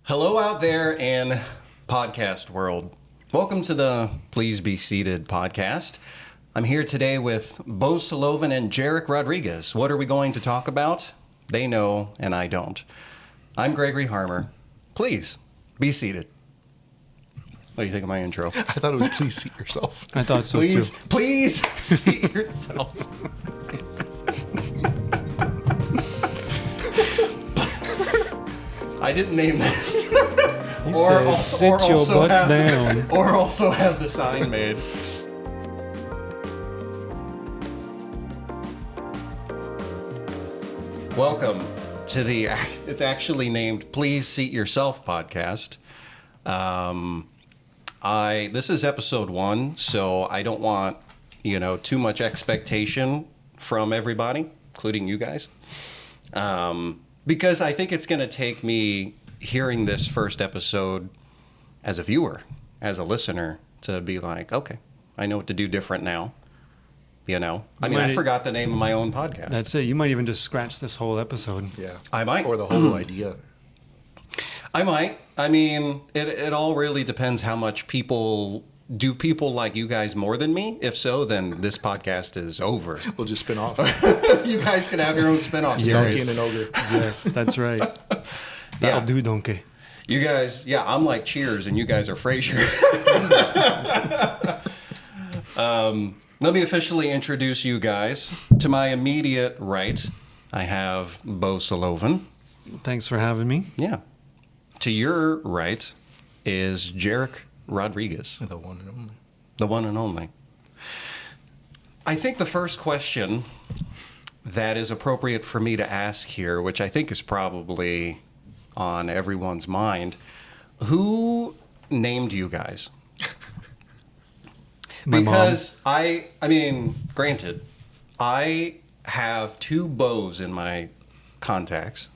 Hello out there in podcast world. Welcome to the Please Be Seated podcast. I'm here today with Bo Soloven and Jarek Rodriguez. What are we going to talk about? They know and I don't. I'm Gregory Harmer. Please be seated. What do you think of my intro? I thought it was please seat yourself. I thought so Please, too. please seat yourself. I didn't name this. He said, sit your butt down. Or also have the sign made. Welcome to the, it's actually named Please Seat Yourself podcast. This is episode 1, so I don't want, too much expectation from everybody, including you guys. Because I think it's going to take me hearing this first episode as a viewer, as a listener, to be like, okay, I know what to do different now. I forgot the name of my own podcast. That's it. You might even just scratch this whole episode. Yeah. I might. Or the whole idea. I might. I mean, it all really depends how much people like you guys more than me? If so, then this podcast is over. We'll just spin off. You guys can have your own spin-off Donkey stories. and an ogre. Yes, that's right. That'll do, donkey. You guys, I'm like Cheers and you guys are Frasier. Let me officially introduce you guys. To my immediate right, I have Bo Soloven. Thanks for having me. Yeah. To your right is Jarek Rodriguez. The one and only. The one and only. I think the first question that is appropriate for me to ask here, which I think is probably on everyone's mind, who named you guys? Because I mean, granted, I have 2 Bo's in my contacts.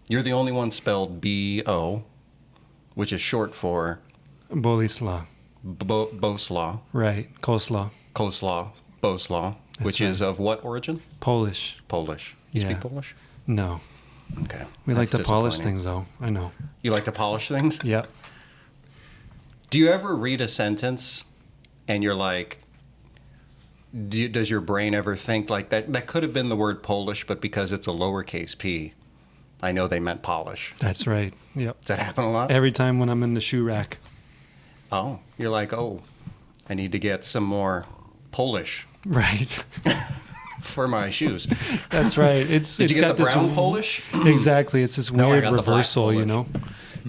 You're the only one spelled B-O, which is short for Boleslaw. Boslaw. Right. Coleslaw. Coleslaw. Boslaw. Which is of what origin? Polish. Polish. You Yeah. speak Polish? No. Okay. We like That's to polish disappointing. things, though. I know. You like to polish things? Yep. Do you ever read a sentence and you're like, does your brain ever think like that could have been the word Polish, but because it's a lowercase p, I know they meant polish. That's right. Yep. Does that happen a lot? Every time when I'm in the shoe rack. Oh, you're like, I need to get some more Polish Right. for my shoes. That's right. Did you get got the this brown Polish? Exactly. It's this No, I weird got the black reversal, you Polish.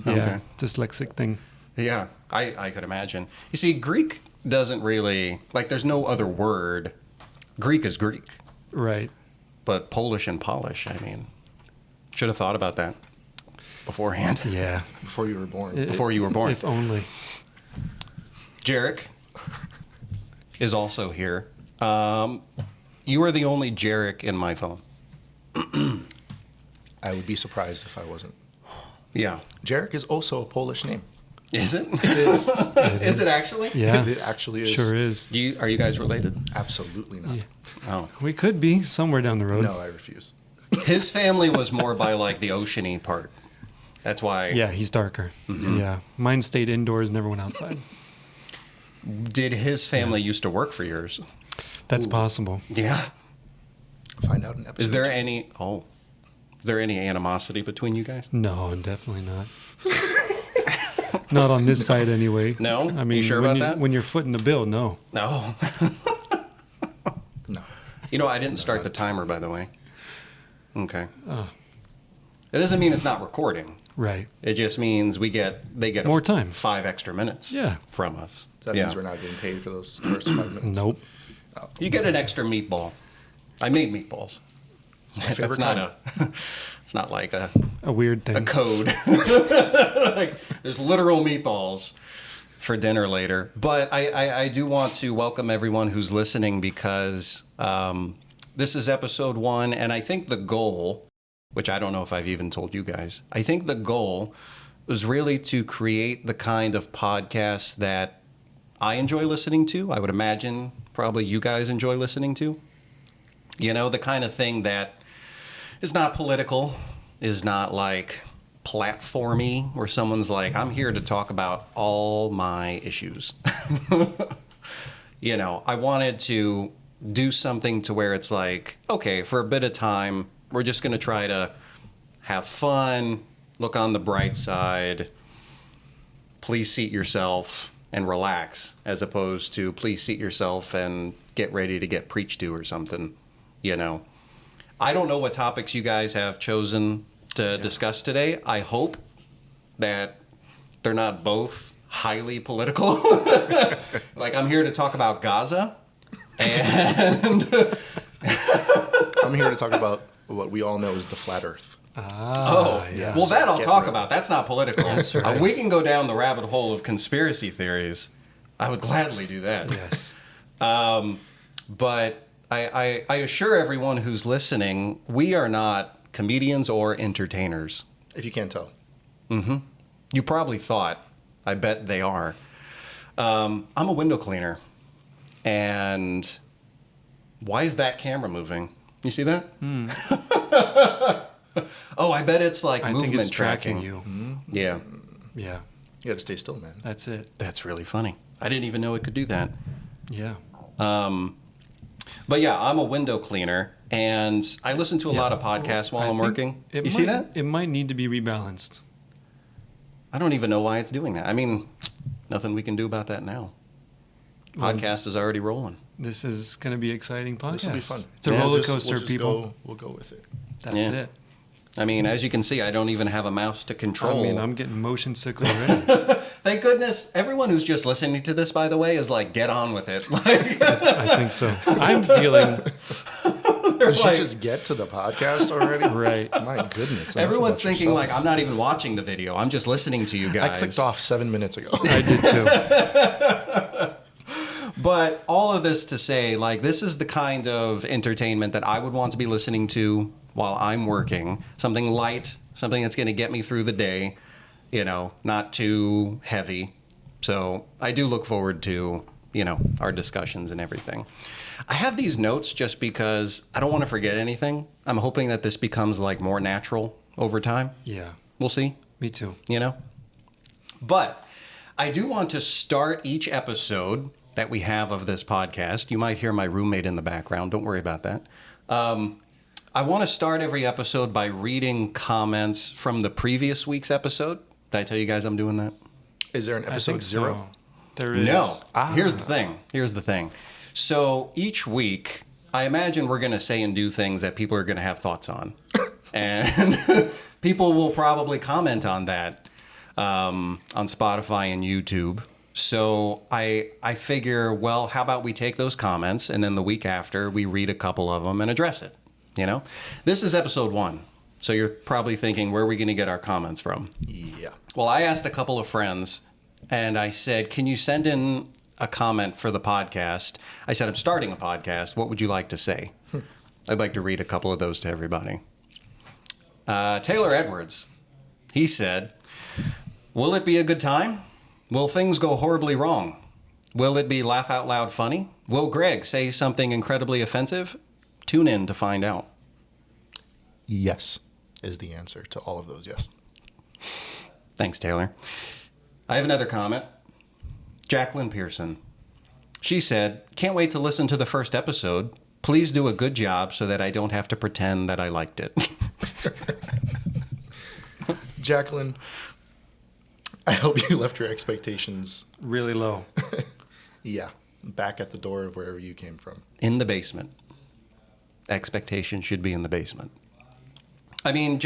know? Yeah. Okay. Dyslexic thing. Yeah, I could imagine. You see, Greek doesn't really, there's no other word. Greek is Greek. Right. But Polish and polish, I mean, should have thought about that beforehand. Yeah. Before you were born. Before you were born. If only. Jarek is also here. You are the only Jarek in my phone. I would be surprised if I wasn't. Yeah. Jarek is also a Polish name. Is it? It is. Is it actually? Yeah. It actually is. Sure is. Are you guys related? Absolutely not. Yeah. Oh. We could be somewhere down the road. No, I refuse. His family was more by the ocean-y part. That's why. Yeah, he's darker. Mm-hmm. Yeah. Mine stayed indoors, never went outside. Did his family used to work for yours? That's possible. Yeah. Find out in episode. Is there any animosity between you guys? No, definitely not. Not on this side anyway. No? I mean, You sure when about that? When you're footing the bill, no. No. No. I didn't start the timer, by the way. Okay. Oh. It doesn't mean it's not recording. Right. It just means they get More time. 5 extra minutes. Yeah. From us. That means we're not getting paid for those first 5 minutes. Nope. You get an extra meatball. I made meatballs. My favorite That's not it's not like a A weird thing. code. There's literal meatballs for dinner later. But I do want to welcome everyone who's listening because this is episode 1, and I think the goal, which I don't know if I've even told you guys, I think the goal was really to create the kind of podcast that I enjoy listening to. I would imagine probably you guys enjoy listening to. The kind of thing that is not political, is not platformy, where someone's like, I'm here to talk about all my issues. You know, I wanted to do something to where it's like, okay, for a bit of time, we're just going to try to have fun, look on the bright side, please seat yourself and relax, as opposed to please seat yourself and get ready to get preached to or something, you know. I don't know what topics you guys have chosen to discuss today. I hope that they're not both highly political. Like, I'm here to talk about Gaza, and I'm here to talk about what we all know is the flat Earth. Yeah. Well, that I'll Get talk ready. about. That's not political. That's right. We can go down the rabbit hole of conspiracy theories. I would gladly do that. Yes. But I assure everyone who's listening, we are not comedians or entertainers. If you can't tell. You probably thought. I bet they are. I'm a window cleaner. And why is that camera moving? You see that? Oh, I bet it's like I movement think it's tracking. tracking you. Yeah. Yeah. You got to stay still, man. That's it. That's really funny. I didn't even know it could do that. Yeah. But yeah, I'm a window cleaner, and I listen to a lot of podcasts while I I'm think working. it You see might- that? It might need to be rebalanced. I don't even know why it's doing that. I mean, nothing we can do about that now. Podcast is already rolling. This is going to be exciting podcast. This will be fun. It's a Yeah. roller coaster, We'll just people. We'll go with it. That's Yeah. it. I mean, as you can see, I don't even have a mouse to control. I mean, I'm getting motion sick already. Thank goodness. Everyone who's just listening to this, by the way, is like, get on with it. Like, I think so. I'm feeling Did you like- just get to the podcast already? right. My goodness. enough everyone's about thinking like, yourselves. I'm not even watching the video. I'm just listening to you guys. I clicked off 7 minutes ago. I did too. But all of this to say, like, this is the kind of entertainment that I would want to be listening to while I'm working. Something light, something that's going to get me through the day, you know, not too heavy. So I do look forward to, you know, our discussions and everything. I have these notes just because I don't want to forget anything. I'm hoping that this becomes like more natural over time. Yeah. We'll see. Me too. You know? But I do want to start each episode that we have of this podcast. You might hear my roommate in the background. Don't worry about that. I want to start every episode by reading comments from the previous week's episode. Did I tell you guys I'm doing that? Is there an I episode think 0? so. There is. No. Here's the thing. So each week, I imagine we're going to say and do things that people are going to have thoughts on. And people will probably comment on that on Spotify and YouTube. So I figure, well, how about we take those comments and then the week after we read a couple of them and address it, you know? This is episode 1. So you're probably thinking, where are we going to get our comments from? Yeah. Well, I asked a couple of friends and I said, can you send in a comment for the podcast? I said, I'm starting a podcast. What would you like to say? I'd like to read a couple of those to everybody. Taylor Edwards, he said, will it be a good time? Will things go horribly wrong? Will it be laugh out loud funny? Will Greg say something incredibly offensive? Tune in to find out. Yes is the answer to all of those, yes. Thanks, Taylor. I have another comment. Jacqueline Pearson. She said, can't wait to listen to the first episode. Please do a good job so that I don't have to pretend that I liked it. Jacqueline, I hope you left your expectations, Really low. back at the door of wherever you came from. In the basement. Expectation should be in the basement. I mean,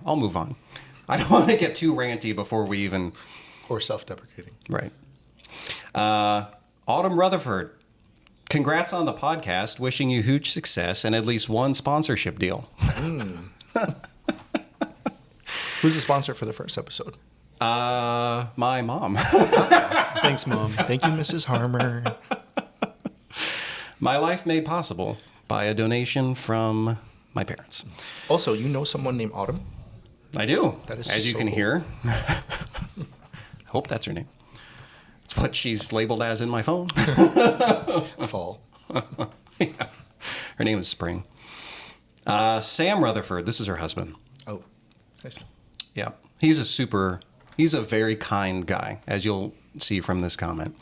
I'll move on. I don't want to get too ranty before we even... Or self-deprecating. Right. Autumn Rutherford. Congrats on the podcast. Wishing you huge success and at least one sponsorship deal. Who's the sponsor for the first episode? My mom. Thanks, Mom. Thank you, Mrs. Harmer. My life made possible by a donation from my parents. Also, you know someone named Autumn? I do. That is as you so can cool. hear. Hope that's her name. It's what she's labeled as in my phone. Fall. Yeah. Her name is Spring. Sam Rutherford. This is her husband. Oh, nice. Yeah. He's a very kind guy, as you'll see from this comment.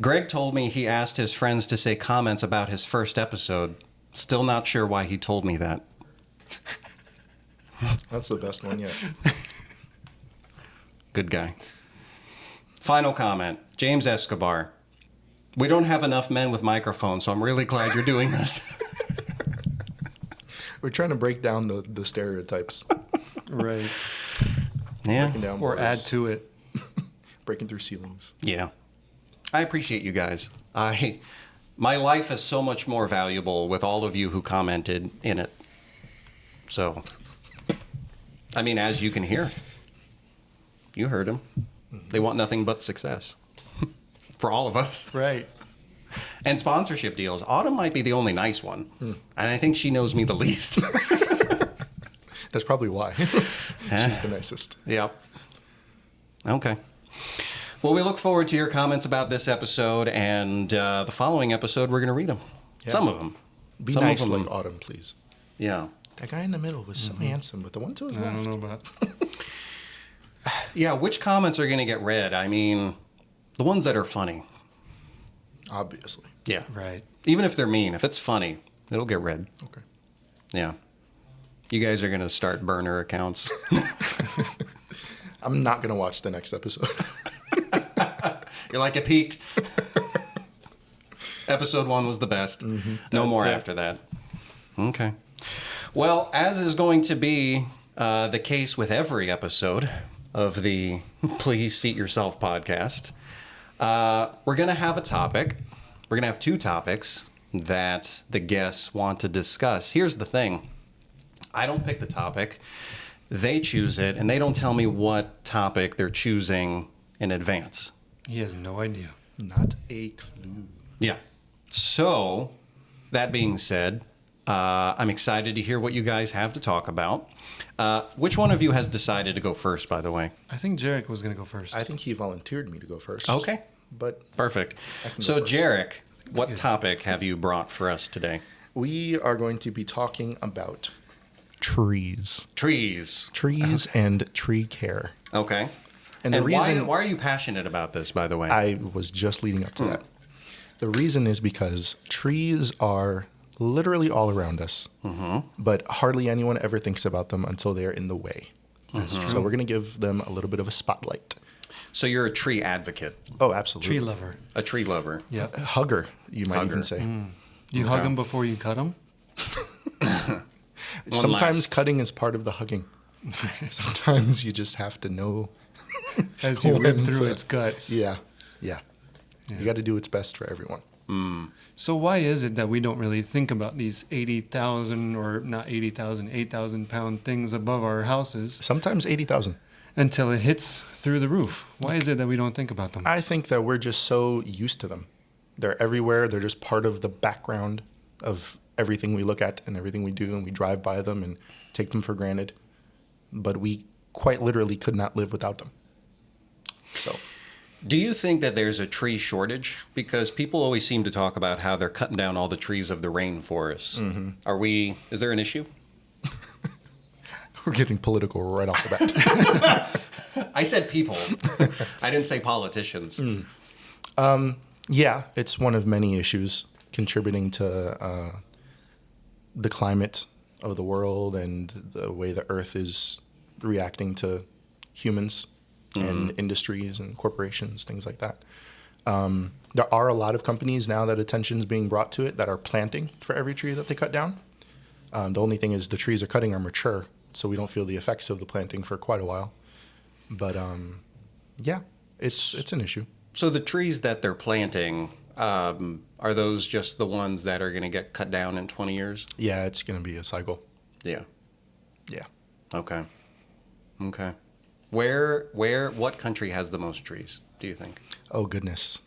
Greg told me he asked his friends to say comments about his first episode. Still not sure why he told me that. That's the best one yet. Good guy. Final comment. James Escobar. We don't have enough men with microphones, so I'm really glad you're doing this. We're trying to break down the stereotypes. Right. Yeah. Breaking down Or add borders, to it. breaking through ceilings. Yeah. I appreciate you guys. My life is so much more valuable with all of you who commented in it. So, I mean, as you can hear, you heard them. They want nothing but success for all of us. Right. And sponsorship deals. Autumn might be the only nice one. And I think she knows me the least. That's probably why. She's the nicest. Yep. Okay. Well, we look forward to your comments about this episode, and the following episode, we're going to read them. Yeah. Some of them. Be Some nice of them. like Autumn, please. Yeah. That guy in the middle was so handsome, but the one to his I left. don't know about. Yeah, which comments are going to get read? I mean, the ones that are funny. Obviously. Yeah. Right. Even if they're mean, if it's funny, it'll get read. Okay. Yeah. You guys are going to start burner accounts. I'm not going to watch the next episode. You're like, it peaked. Episode 1 was the best. No That's more it. after that. Okay. Well, as is going to be the case with every episode of the Please Seat Yourself podcast, we're going to have a topic. We're going to have 2 topics that the guests want to discuss. Here's the thing. I don't pick the topic. They choose it, and they don't tell me what topic they're choosing in advance. He has no idea. Not a clue. Yeah. So, that being said, I'm excited to hear what you guys have to talk about. Which one of you has decided to go first, by the way? I think Jarek was going to go first. I think he volunteered me to go first. Okay. But Perfect. I can go So, first. Jarek, what topic have you brought for us today? we are going to be talking about trees. Trees. Trees and tree care. Okay. And the reason why are you passionate about this, by the way? I was just leading up to that. The reason is because trees are literally all around us, but hardly anyone ever thinks about them until they're in the way. So we're going to give them a little bit of a spotlight. So you're a tree advocate, Oh, absolutely. Tree lover. a tree lover. Yeah. A hugger, you might even Hugger. say. Do you hug him before you cut him? Sometimes last. cutting is part of the hugging. Sometimes you just have to know. As you rip When through to- its guts. Yeah. You got to do what's best for everyone. So why is it that we don't really think about these 80,000 or not 80,000, 8,000 pound things above our houses Sometimes 80,000. until it hits through the roof? Why is it that we don't think about them? I think that we're just so used to them. They're everywhere. They're just part of the background of everything we look at and everything we do, and we drive by them and take them for granted. But we quite literally could not live without them. So, Do you think that there's a tree shortage? Because people always seem to talk about how they're cutting down all the trees of the rainforests. Is there an issue? we're getting political right off the bat. I said people. I didn't say politicians. Yeah, it's one of many issues contributing to the climate of the world and the way the earth is reacting to humans and industries and corporations, things like that. There are a lot of companies now that attention is being brought to it that are planting for every tree that they cut down. The only thing is the trees they're cutting are mature, so we don't feel the effects of the planting for quite a while. But yeah, it's an issue. So the trees that they're planting, are those just the ones that are going to get cut down in 20 years? Yeah, it's going to be a cycle. Yeah. Yeah. Okay. What country has the most trees, do you think? Oh goodness.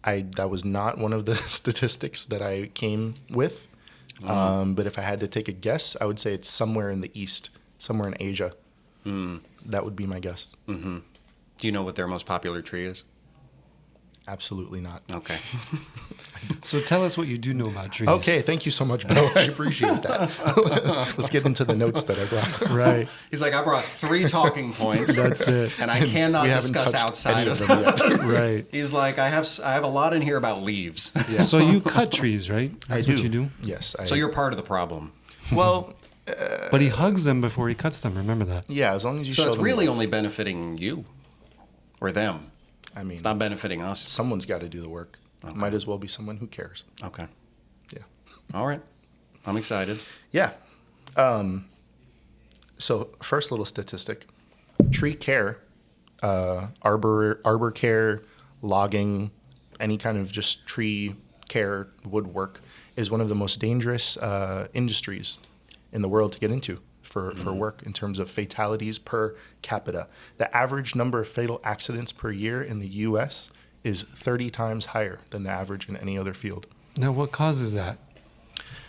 That was not one of the statistics that I came with. But if I had to take a guess, I would say it's somewhere in the East, somewhere in Asia. That would be my guess. Do you know what their most popular tree is? Absolutely not. Okay. So tell us what you do know about trees. Okay, thank you so much, Bill. I appreciate that. Let's get into the notes that I brought. Right. He's like, I brought 3 talking points. That's it. And I cannot We haven't discuss touched outside any of of them. them yet. Right. He's like, I have a lot in here about leaves. Yeah. So you cut trees, right? That's I what you do. Yes. So you're part of the problem. well. But he hugs them before he cuts them. Remember that. Yeah, as long as you So show it's them really love. only benefiting you or them. I mean, It's not benefiting us. someone's got to do the work. Okay. Might as well be someone who cares. Okay. Yeah. All right. I'm excited. Yeah. So first little statistic: tree care, arbor care, logging, any kind of just tree care, woodwork is one of the most dangerous industries in the world to get into for work in terms of fatalities per capita. The average number of fatal accidents per year in the U.S. is 30 times higher than the average in any other field. Now, what causes that?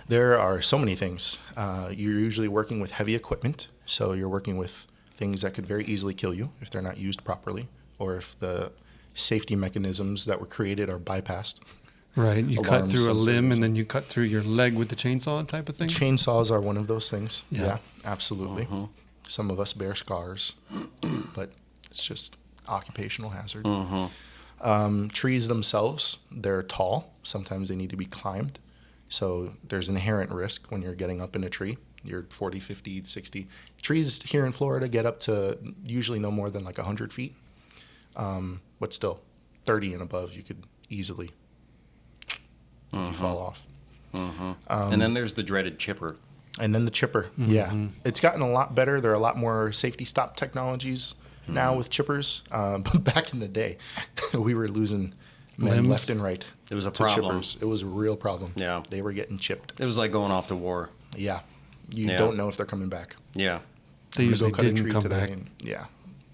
There are so many things. You're usually working with heavy equipment, so you're working with things that could very easily kill you if they're not used properly, or if the safety mechanisms that were created are bypassed. Right. You cut Alarm through a sensors. limb and then you cut through your leg with the chainsaw type of thing? Chainsaws are one of those things. Yeah. Yeah, absolutely. Some of us bear scars, but it's just occupational hazard. Trees themselves, they're tall. Sometimes they need to be climbed. So there's inherent risk when you're getting up in a tree. You're 40, 50, 60. Trees here in Florida get up to usually no more than like 100 feet. But still, 30 and above, you could easily if you fall off. And then there's the dreaded chipper. And then the chipper, yeah. It's gotten a lot better. There are a lot more safety stop technologies now with chippers. But back in the day, we were losing men Limbs? left and right. It was a to problem. Chippers. It was a real problem. Yeah. They were getting chipped. It was like going off to war. Yeah. You Yeah. don't know if they're coming back. Yeah. They I'm gonna usually go cut a didn't tree come today back. and- yeah.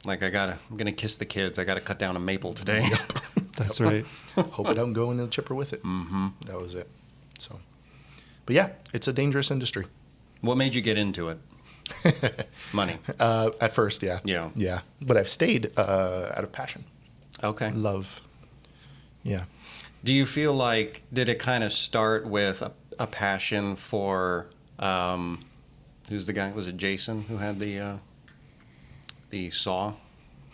Like I'm gonna kiss the kids. I gotta cut down a maple today. That's right. Hope I don't go into the chipper with it. That was it. So, but yeah, it's a dangerous industry. What made you get into it? Money. At first, yeah. Yeah. Yeah. But I've stayed out of passion, Okay. love. Yeah. Do you feel like did it kind of start with a passion for who's the guy? Was it Jason who had the saw?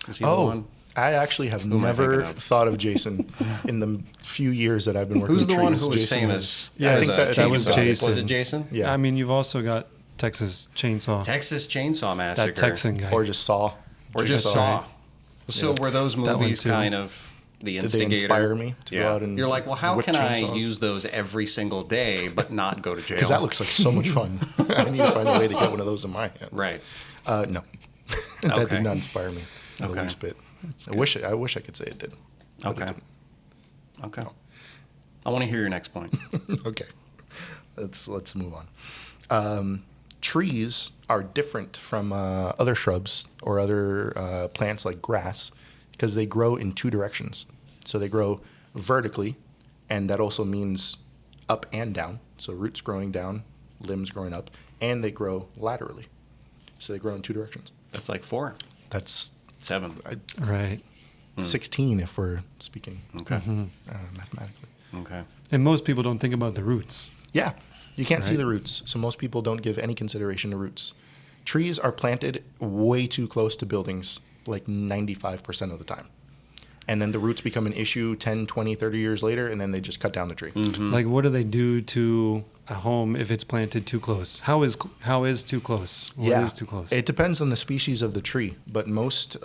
Was he the one? I actually have am I never thinking of? thought of Jason in the few years that I've been working Who's with the one trees. who was Jason famous? Yeah, I as think a that that was chainsaw? Jason. Was it Jason? Yeah. I mean, you've also got Texas Chainsaw. Texas Chainsaw Massacre. That Texan guy. Or just Saw. Or just Saw. So Yeah. were those one movies too. kind of the Did they instigator? inspire me to go out and You're like, well, how whip can I chainsaws? use those every single day but not go to jail? Because that looks like so much fun. I need to find a way to get one of those in my hands. right. No. That Okay. did not inspire me in Okay. the least bit. I wish I could say it did. but it Okay. didn't. Okay. I want to hear your next point. Okay. Let's move on. Trees are different from other shrubs or other plants like grass because they grow in two directions. So they grow vertically, and that also means up and down. So roots growing down, limbs growing up, and they grow laterally. So they grow in two directions. That's like 4, That's 7. Right. 16 if we're speaking Okay. mathematically. Okay. And most people don't think about the roots. Yeah, you can't see Right. the roots, so most people don't give any consideration to roots. Trees are planted way too close to buildings, like 95% of the time. And then the roots become an issue 10, 20, 30 years later, and then they just cut down the tree. Like, what do they do to a home if it's planted too close? How is too close? What is too close? It depends on the species of the tree, but most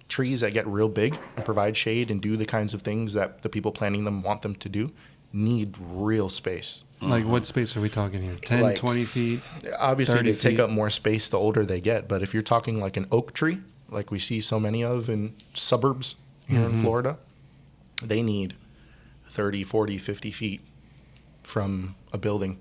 trees that get real big and provide shade and do the kinds of things that the people planting them want them to do need real space. Like, what space are we talking here? 10, Like- 20 feet? Obviously, 30 they take feet. up more space the older they get, but if you're talking like an oak tree, like we see so many of in suburbs here in Florida, they need 30, 40, 50 feet from a building.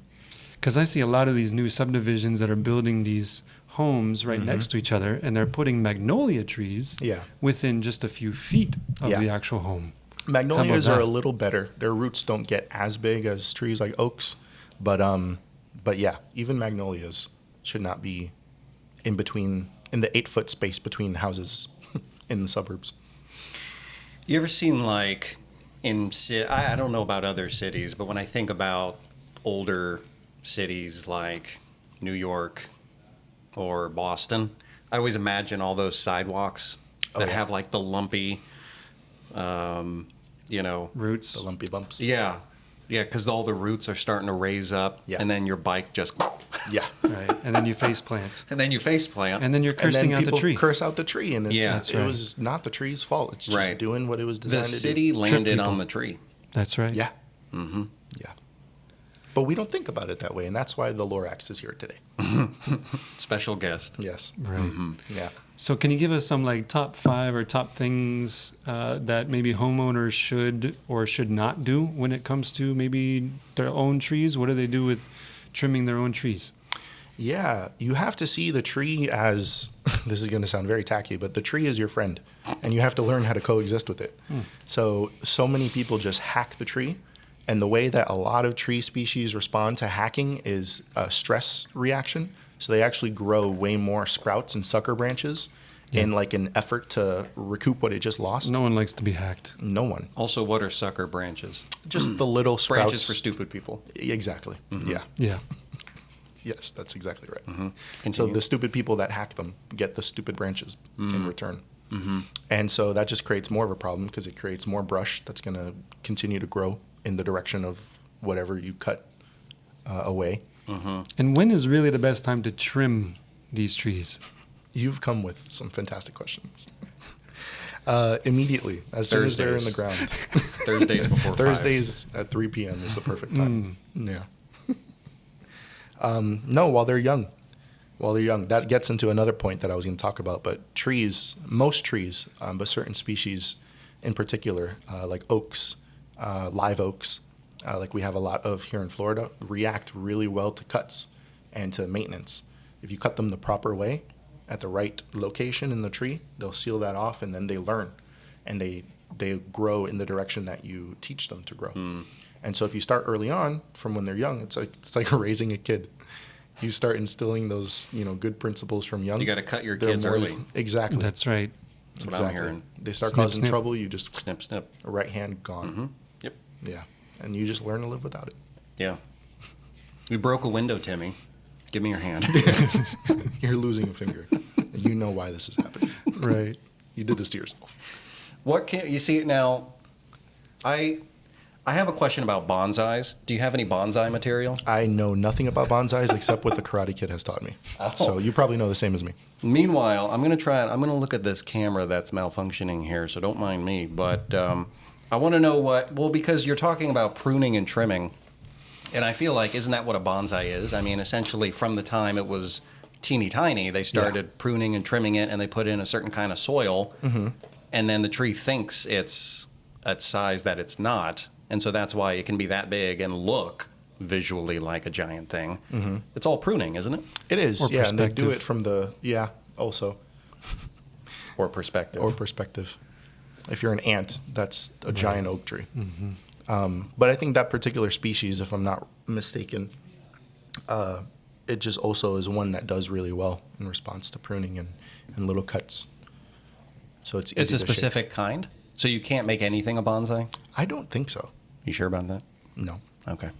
Because I see a lot of these new subdivisions that are building these homes right next to each other, and they're putting magnolia trees Yeah. within just a few feet of Yeah. the actual home. Magnolias How are about a that? little better. Their roots don't get as big as trees like oaks, but yeah, even magnolias should not be in the 8-foot space between houses in the suburbs. You ever seen like I don't know about other cities, but when I think about older cities like New York or Boston, I always imagine all those sidewalks that have like the lumpy, Roots. The lumpy bumps. yeah, because all the roots are starting to raise up, Yeah. and then your bike just, Yeah. Right. And then you face plant. and then you face plant, And then you're And cursing then out the people tree. curse out the tree, and Yeah. That's it right. was not the tree's fault. It's just Right. doing what it was designed the to city do. landed people. on the tree. That's right. Yeah. Mm-hmm. Yeah. But we don't think about it that way, and that's why the Lorax is here today. Special guest. Yes. Right. Yeah. So can you give us some like top 5 or top things that maybe homeowners should or should not do when it comes to maybe their own trees? What do they do with trimming their own trees? Yeah, you have to see the tree as, this is going to sound very tacky, but the tree is your friend, and you have to learn how to coexist with it. So many people just hack the tree, and the way that a lot of tree species respond to hacking is a stress reaction. So they actually grow way more sprouts and sucker branches in like an effort to recoup what it just lost. No one likes to be hacked. No one. Also, what are sucker branches? Just the little sprouts. Branches for stupid people. Exactly. Yeah. Yeah. Yes, that's exactly right. So Continue. the stupid people that hack them get the stupid branches in return. And so that just creates more of a problem because it creates more brush that's going to continue to grow in the direction of whatever you cut away. And when is really the best time to trim these trees? You've come with some fantastic questions. Immediately, as soon as they're in the ground. Thursdays before 5. Thursdays at 3 p.m. is the perfect time. Yeah. No, while they're young. While they're young. That gets into another point that I was going to talk about. But trees, most trees, but certain species in particular, like oaks, live oaks, like we have a lot of here in Florida, react really well to cuts and to maintenance. If you cut them the proper way, at the right location in the tree, they'll seal that off, and then they learn. And they grow in the direction that you teach them to grow. And so if you start early on, from when they're young, it's like raising a kid. You start instilling those, good principles from young. You got to cut your they're kids more- early. Exactly. That's right. That's what I'm hearing. They start Snip, causing snip. trouble, you just Snip, snip. right hand gone. Yep. Yeah. And you just learn to live without it. Yeah. We broke a window, Timmy. Give me your hand. You're losing a finger. You know why this is happening. Right. You did this to yourself. What can you see now? I have a question about bonsais. Do you have any bonsai material? I know nothing about bonsais except what the Karate Kid has taught me. So you probably know the same as me. Meanwhile, I'm going to try it. I'm going to look at this camera that's malfunctioning here, so don't mind me. But I want to know because you're talking about pruning and trimming, and I feel like, isn't that what a bonsai is? I mean, essentially, from the time it was teeny tiny, they started pruning and trimming it, and they put in a certain kind of soil, and then the tree thinks it's a size that it's not, and so that's why it can be that big and look visually like a giant thing. It's all pruning, isn't it? It is, Or yeah. And they do perspective. it from the, also, Or perspective. or perspective. If you're an ant, that's a giant oak tree. But I think that particular species, if I'm not mistaken, it just also is one that does really well in response to pruning and little cuts. So it's easy It's a to shape. specific kind? So you can't make anything a bonsai? I don't think so. You sure about that? No. Okay.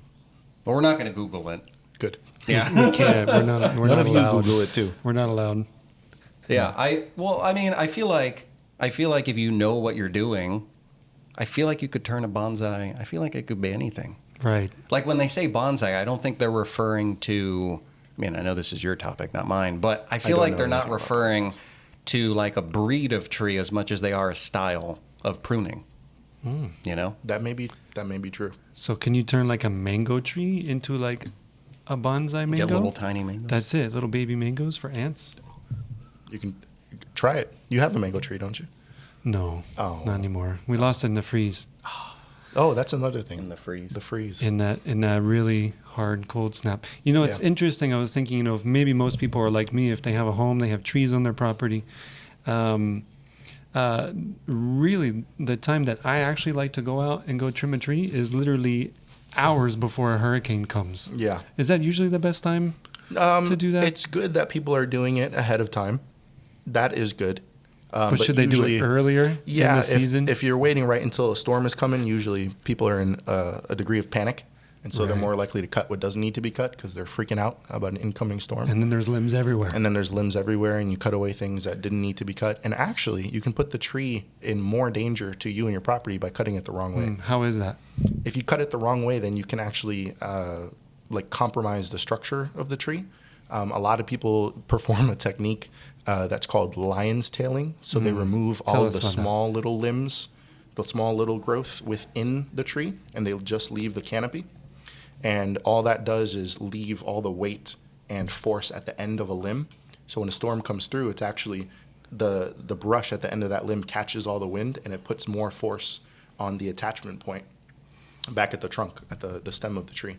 Well, we're not going to Google it. Good. Yeah. We can't. We're not None of you allowed. Google it too. We're not allowed. Yeah. I feel like if you know what you're doing, I feel like you could turn a bonsai. I feel like it could be anything. Right. Like when they say bonsai, I don't think they're referring to, I mean, I know this is your topic, not mine, but I feel don't like know they're not anything about referring to like a breed of tree as much as they are a style of pruning. You know? That may be true. So can you turn like a mango tree into like a bonsai mango? Get little tiny mangoes. That's it. Little baby mangoes for ants? You can try it. You have a mango tree, don't you? No. Oh. Not anymore. We lost it in the freeze. Oh, that's another thing. In the freeze. The freeze. In that really hard cold snap. You know, it's Yeah. interesting. I was thinking, if maybe most people are like me, if they have a home, they have trees on their property. Really, the time that I actually like to go out and go trim a tree is literally hours before a hurricane comes. Yeah. Is that usually the best time to do that? It's good that people are doing it ahead of time. That is good. But should they do it earlier in the season? If you're waiting right until a storm is coming, usually people are in a degree of panic. And so they're more likely to cut what doesn't need to be cut because they're freaking out about an incoming storm. And then there's limbs everywhere. And you cut away things that didn't need to be cut. And actually, you can put the tree in more danger to you and your property by cutting it the wrong way. How is that? If you cut it the wrong way, then you can actually compromise the structure of the tree. A lot of people perform a technique that's called lion's tailing. So they remove all of the small little limbs, the small little growth within the tree, and they'll just leave the canopy. And all that does is leave all the weight and force at the end of a limb. So when a storm comes through, it's actually the brush at the end of that limb catches all the wind, and it puts more force on the attachment point back at the trunk, at the stem of the tree,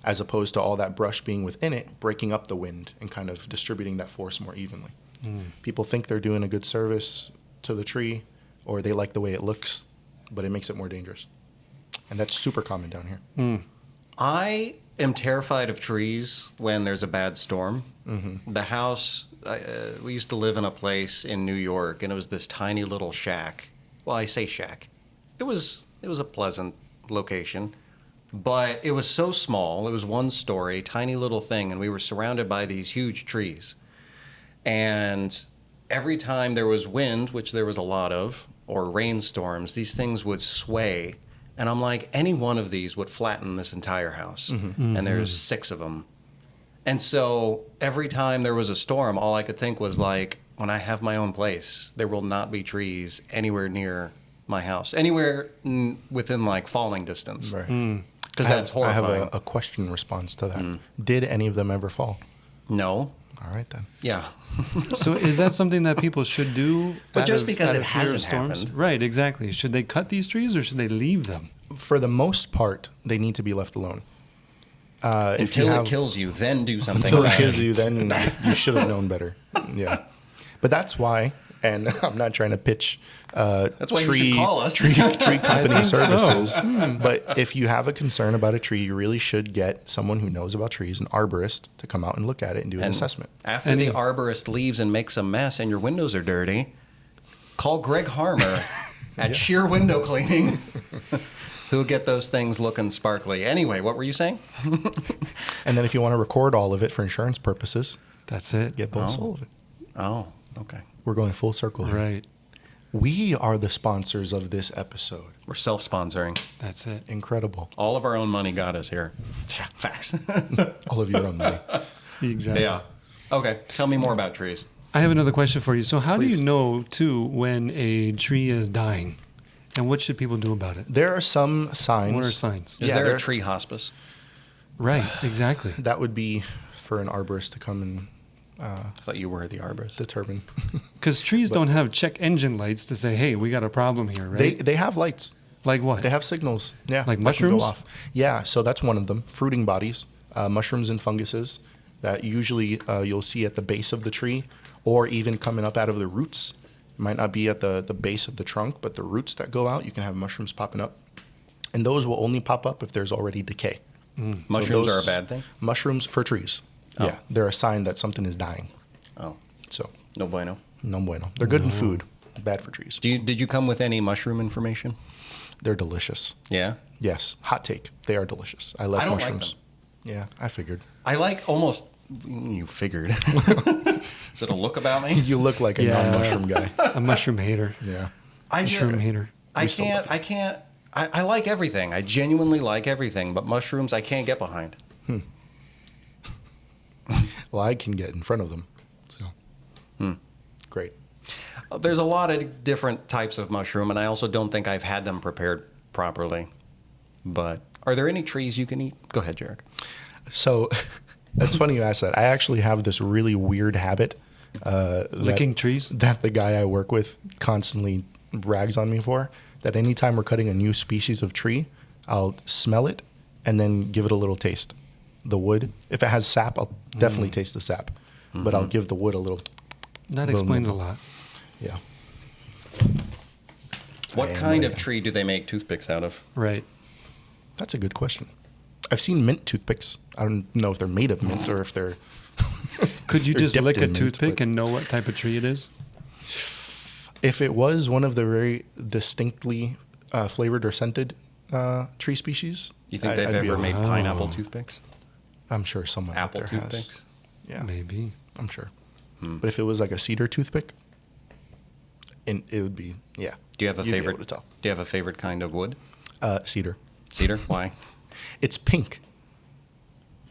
as opposed to all that brush being within it, breaking up the wind and kind of distributing that force more evenly. People think they're doing a good service to the tree, or they like the way it looks, but it makes it more dangerous. And that's super common down here. I am terrified of trees when there's a bad storm. The house, we used to live in a place in New York, and it was this tiny little shack. Well, I say shack. It was a pleasant location, but it was so small. It was one story, tiny little thing, and we were surrounded by these huge trees. And every time there was wind, which there was a lot of, or rainstorms, these things would sway. And I'm like, any one of these would flatten this entire house. And there's 6 of them. And so every time there was a storm, all I could think was like, when I have my own place, there will not be trees anywhere near my house, anywhere within like falling distance. Right. Because that's horrifying. I have a question response to that. Did any of them ever fall? No. All right, then. Yeah. So is that something that people should do? But just because it fear of hasn't storms? happened. Right, exactly. Should they cut these trees or should they leave them? For the most part, they need to be left alone. Until it kills you, then do something Until it about kills you, then you should have known better. Yeah. But that's why, and I'm not trying to pitch That's why you tree should call us. tree company services. so. But if you have a concern about a tree, you really should get someone who knows about trees, an arborist, to come out and look at it and do an assessment. After the arborist leaves and makes a mess and your windows are dirty, call Greg Harmer at Sheer Window Cleaning, who'll get those things looking sparkly. Anyway, what were you saying? And then if you want to record all of it for insurance purposes, That's it. get Bill Sullivan. Oh, okay. We're going full circle here. Right. We are the sponsors of this episode. We're self-sponsoring. That's it. Incredible. All of our own money got us here. Facts. All of your own money. Exactly. Yeah. Okay, tell me more about trees. I have another question for you. So how do Please. you know, too, when a tree is dying? And what should people do about it? There are some signs. What are signs? Is Yeah, there there- a tree hospice? Right, exactly. That would be for an arborist to come and I thought you were the arborist. determine. Because trees don't have check engine lights to say, hey, we got a problem here, right? They have lights. Like what? They have signals. Yeah. Like that can go mushrooms? off. Yeah. So that's one of them. Fruiting bodies, mushrooms and funguses that usually you'll see at the base of the tree or even coming up out of the roots. It might not be at the base of the trunk, but the roots that go out, you can have mushrooms popping up. And those will only pop up if there's already decay. Mushrooms those- are a bad thing? Mushrooms for trees. Oh. Yeah. They're a sign that something is dying. Oh, So no bueno. no bueno. They're good in food, bad for trees. Did you come with any mushroom information? They're delicious. Yeah. Yes. Hot take. They are delicious. I love I don't like mushrooms. them. Yeah, I figured. I like almost. You figured. Is it a look about me? You look like a Yeah. non-mushroom guy. A mushroom hater. Yeah. Mushroom hater. I still can't. love I can't. I like everything. I genuinely like everything, but mushrooms I can't get behind. Well, I can get in front of them. So, great. There's a lot of different types of mushroom, and I also don't think I've had them prepared properly. But are there any trees you can eat? Go ahead, Jarek. So, it's funny you ask that. I actually have this really weird habit. Licking trees? That the guy I work with constantly brags on me for. That anytime we're cutting a new species of tree, I'll smell it and then give it a little taste. The wood, if it has sap, I'll definitely taste the sap. But I'll give the wood a little. That little explains a nibble. lot. Yeah. What I am kind what of I am. tree do they make toothpicks out of? Right. That's a good question. I've seen mint toothpicks. I don't know if they're made of mint or if they're. Could you They're just dipped lick a in mint, toothpick but- and know what type of tree it is? If it was one of the very distinctly flavored or scented tree species, You think they've I'd be ever able- made pineapple toothpicks? I'm sure someone Apple out there toothpicks? has. Yeah, Maybe. I'm sure. But if it was like a cedar toothpick, and it would be, yeah. Do you have a you'd be favorite? able to tell. Do you have a favorite kind of wood? Cedar. Cedar? Why? It's pink.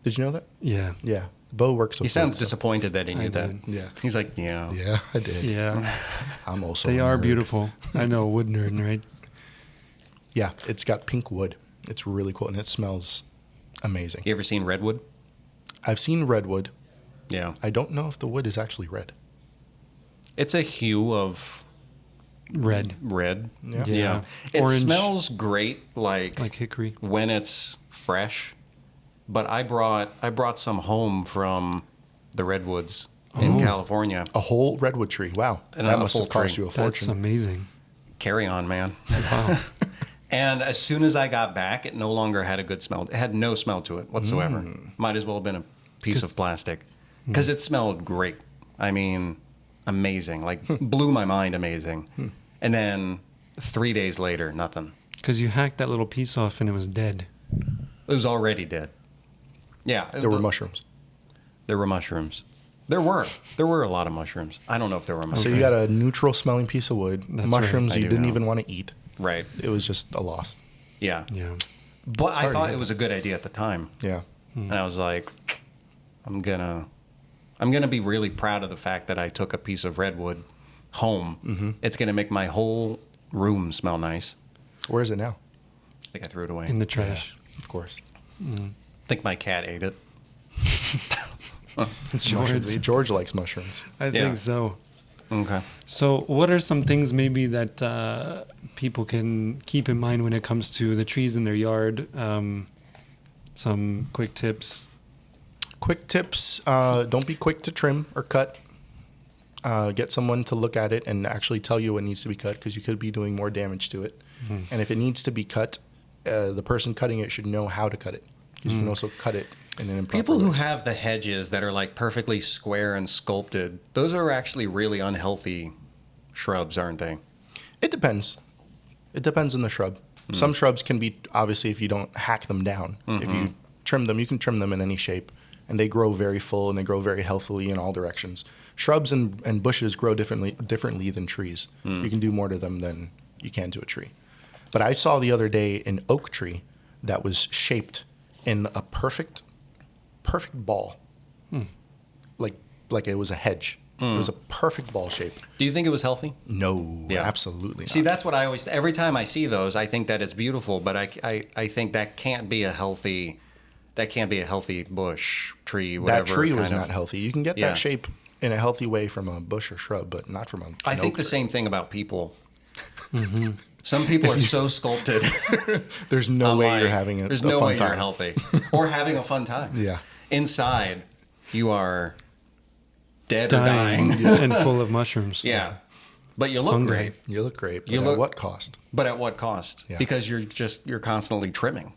Did you know that? Yeah. Yeah. Bo works with He sounds wood, so- disappointed that he knew I that. did. Yeah. He's like, yeah. Yeah, I did. Yeah. I'm also They a are nerd. beautiful. I know, a wood nerd, right? Yeah, it's got pink wood. It's really cool, and it smells amazing. You ever seen redwood? I've seen redwood. Yeah. I don't know if the wood is actually red. It's a hue of Red. red. Yeah. Yeah. It Orange. smells great like Hickory. when it's fresh. But I brought some home from the redwoods in Oh. California. A whole redwood tree. Wow. And that a must full have cost tree. you a That's fortune. amazing. Carry on, man. Wow. And as soon as I got back, it no longer had a good smell. It had no smell to it whatsoever. Might as well have been a piece of plastic because it smelled great. I mean, amazing. Like blew my mind amazing. And then 3 days later, nothing. Because you hacked that little piece off and it was dead. It was already dead. Yeah. There were mushrooms. There were mushrooms. There were a lot of mushrooms. I don't know if there were So mushrooms. you got a neutral smelling piece of wood, That's mushrooms right. I you do didn't know. even want to eat. Right. It was just a loss. Yeah. Yeah. But I Sorry to thought hear it was a good idea at the time. Yeah. And I was like, I'm gonna be really proud of the fact that I took a piece of redwood home. It's gonna make my whole room smell nice. Where is it now? I think I threw it away. In the trash. Of course. I think my cat ate it. Mushrooms. George. George likes mushrooms. I Yeah. think so. Okay. So, what are some things maybe that people can keep in mind when it comes to the trees in their yard? Some quick tips. Quick tips. Don't be quick to trim or cut. Get someone to look at it and actually tell you what needs to be cut because you could be doing more damage to it. And if it needs to be cut, the person cutting it should know how to cut it because you can also cut it in an improper People who way. have the hedges that are like perfectly square and sculpted, those are actually really unhealthy shrubs, aren't they? It depends. It depends on the shrub. Some shrubs can be, obviously, if you don't hack them down. If you trim them, you can trim them in any shape. And they grow very full and they grow very healthily in all directions. Shrubs and bushes grow differently than trees. You can do more to them than you can to a tree. But I saw the other day an oak tree that was shaped in a perfect ball. Like it was a hedge. It was a perfect ball shape. Do you think it was healthy? No, Yeah. absolutely See, not. that's what I always. Every time I see those, I think that it's beautiful, but I think that can't be a healthy. That can't be a healthy bush, tree, whatever. That tree was kind of- not healthy. You can get Yeah. that shape in a healthy way from a bush or shrub, but not from an I think oak the tree. same thing about people. Some people are so sculpted. There's no I'm way like, you're having a There's fun no way time. you're healthy or having a fun time. Yeah. Inside, you are dead or Dying dying. and full of mushrooms. Yeah. But you look Fungi. great. You look great, but You at look- what cost? But at what cost? Yeah. Because you're constantly trimming,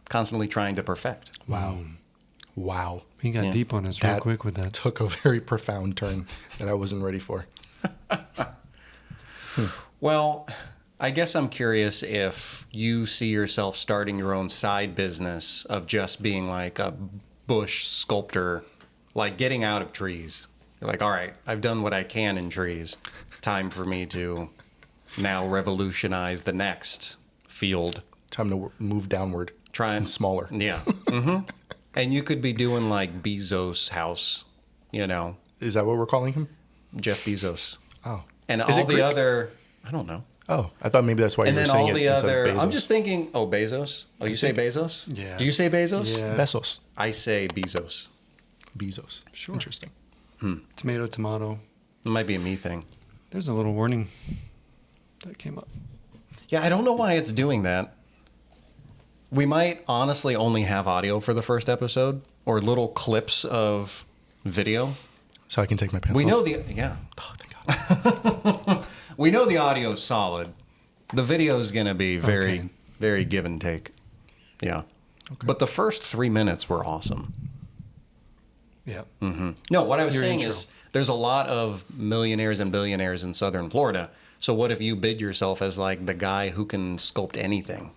constantly trying to perfect. Wow. He got Yeah. deep on us real That quick with that. took a very profound turn that I wasn't ready for. Well, I guess I'm curious if you see yourself starting your own side business of just being like a bush sculptor, like getting out of trees. You're like, all right, I've done what I can in trees. Time for me to now revolutionize the next field. Time to move downward. Try and smaller. Yeah. And you could be doing like Bezos' house, you know, Is that what we're calling him? Jeff Bezos. Oh. And Is it all the Greek? other, I don't know. Oh, I thought maybe that's why And you were then saying all it the instead other, of Bezos. I'm just thinking, oh, Bezos? Oh, you say Bezos? Yeah. Do you say Bezos? Yeah. Bezos. I say Bezos. Bezos. Sure. Interesting. Tomato, tomato. It might be a me thing. There's a little warning that came up. Yeah, I don't know why it's doing that. We might honestly only have audio for the first episode or little clips of video. So I can take my pants We off? know the, yeah. Oh, thank God. We know the audio's solid. The video's going to be very, Okay. very give and take. Yeah. Okay. But the first 3 minutes were awesome. Yeah. No, what I was Your saying intro. is there's a lot of millionaires and billionaires in Southern Florida. So what if you bid yourself as like the guy who can sculpt anything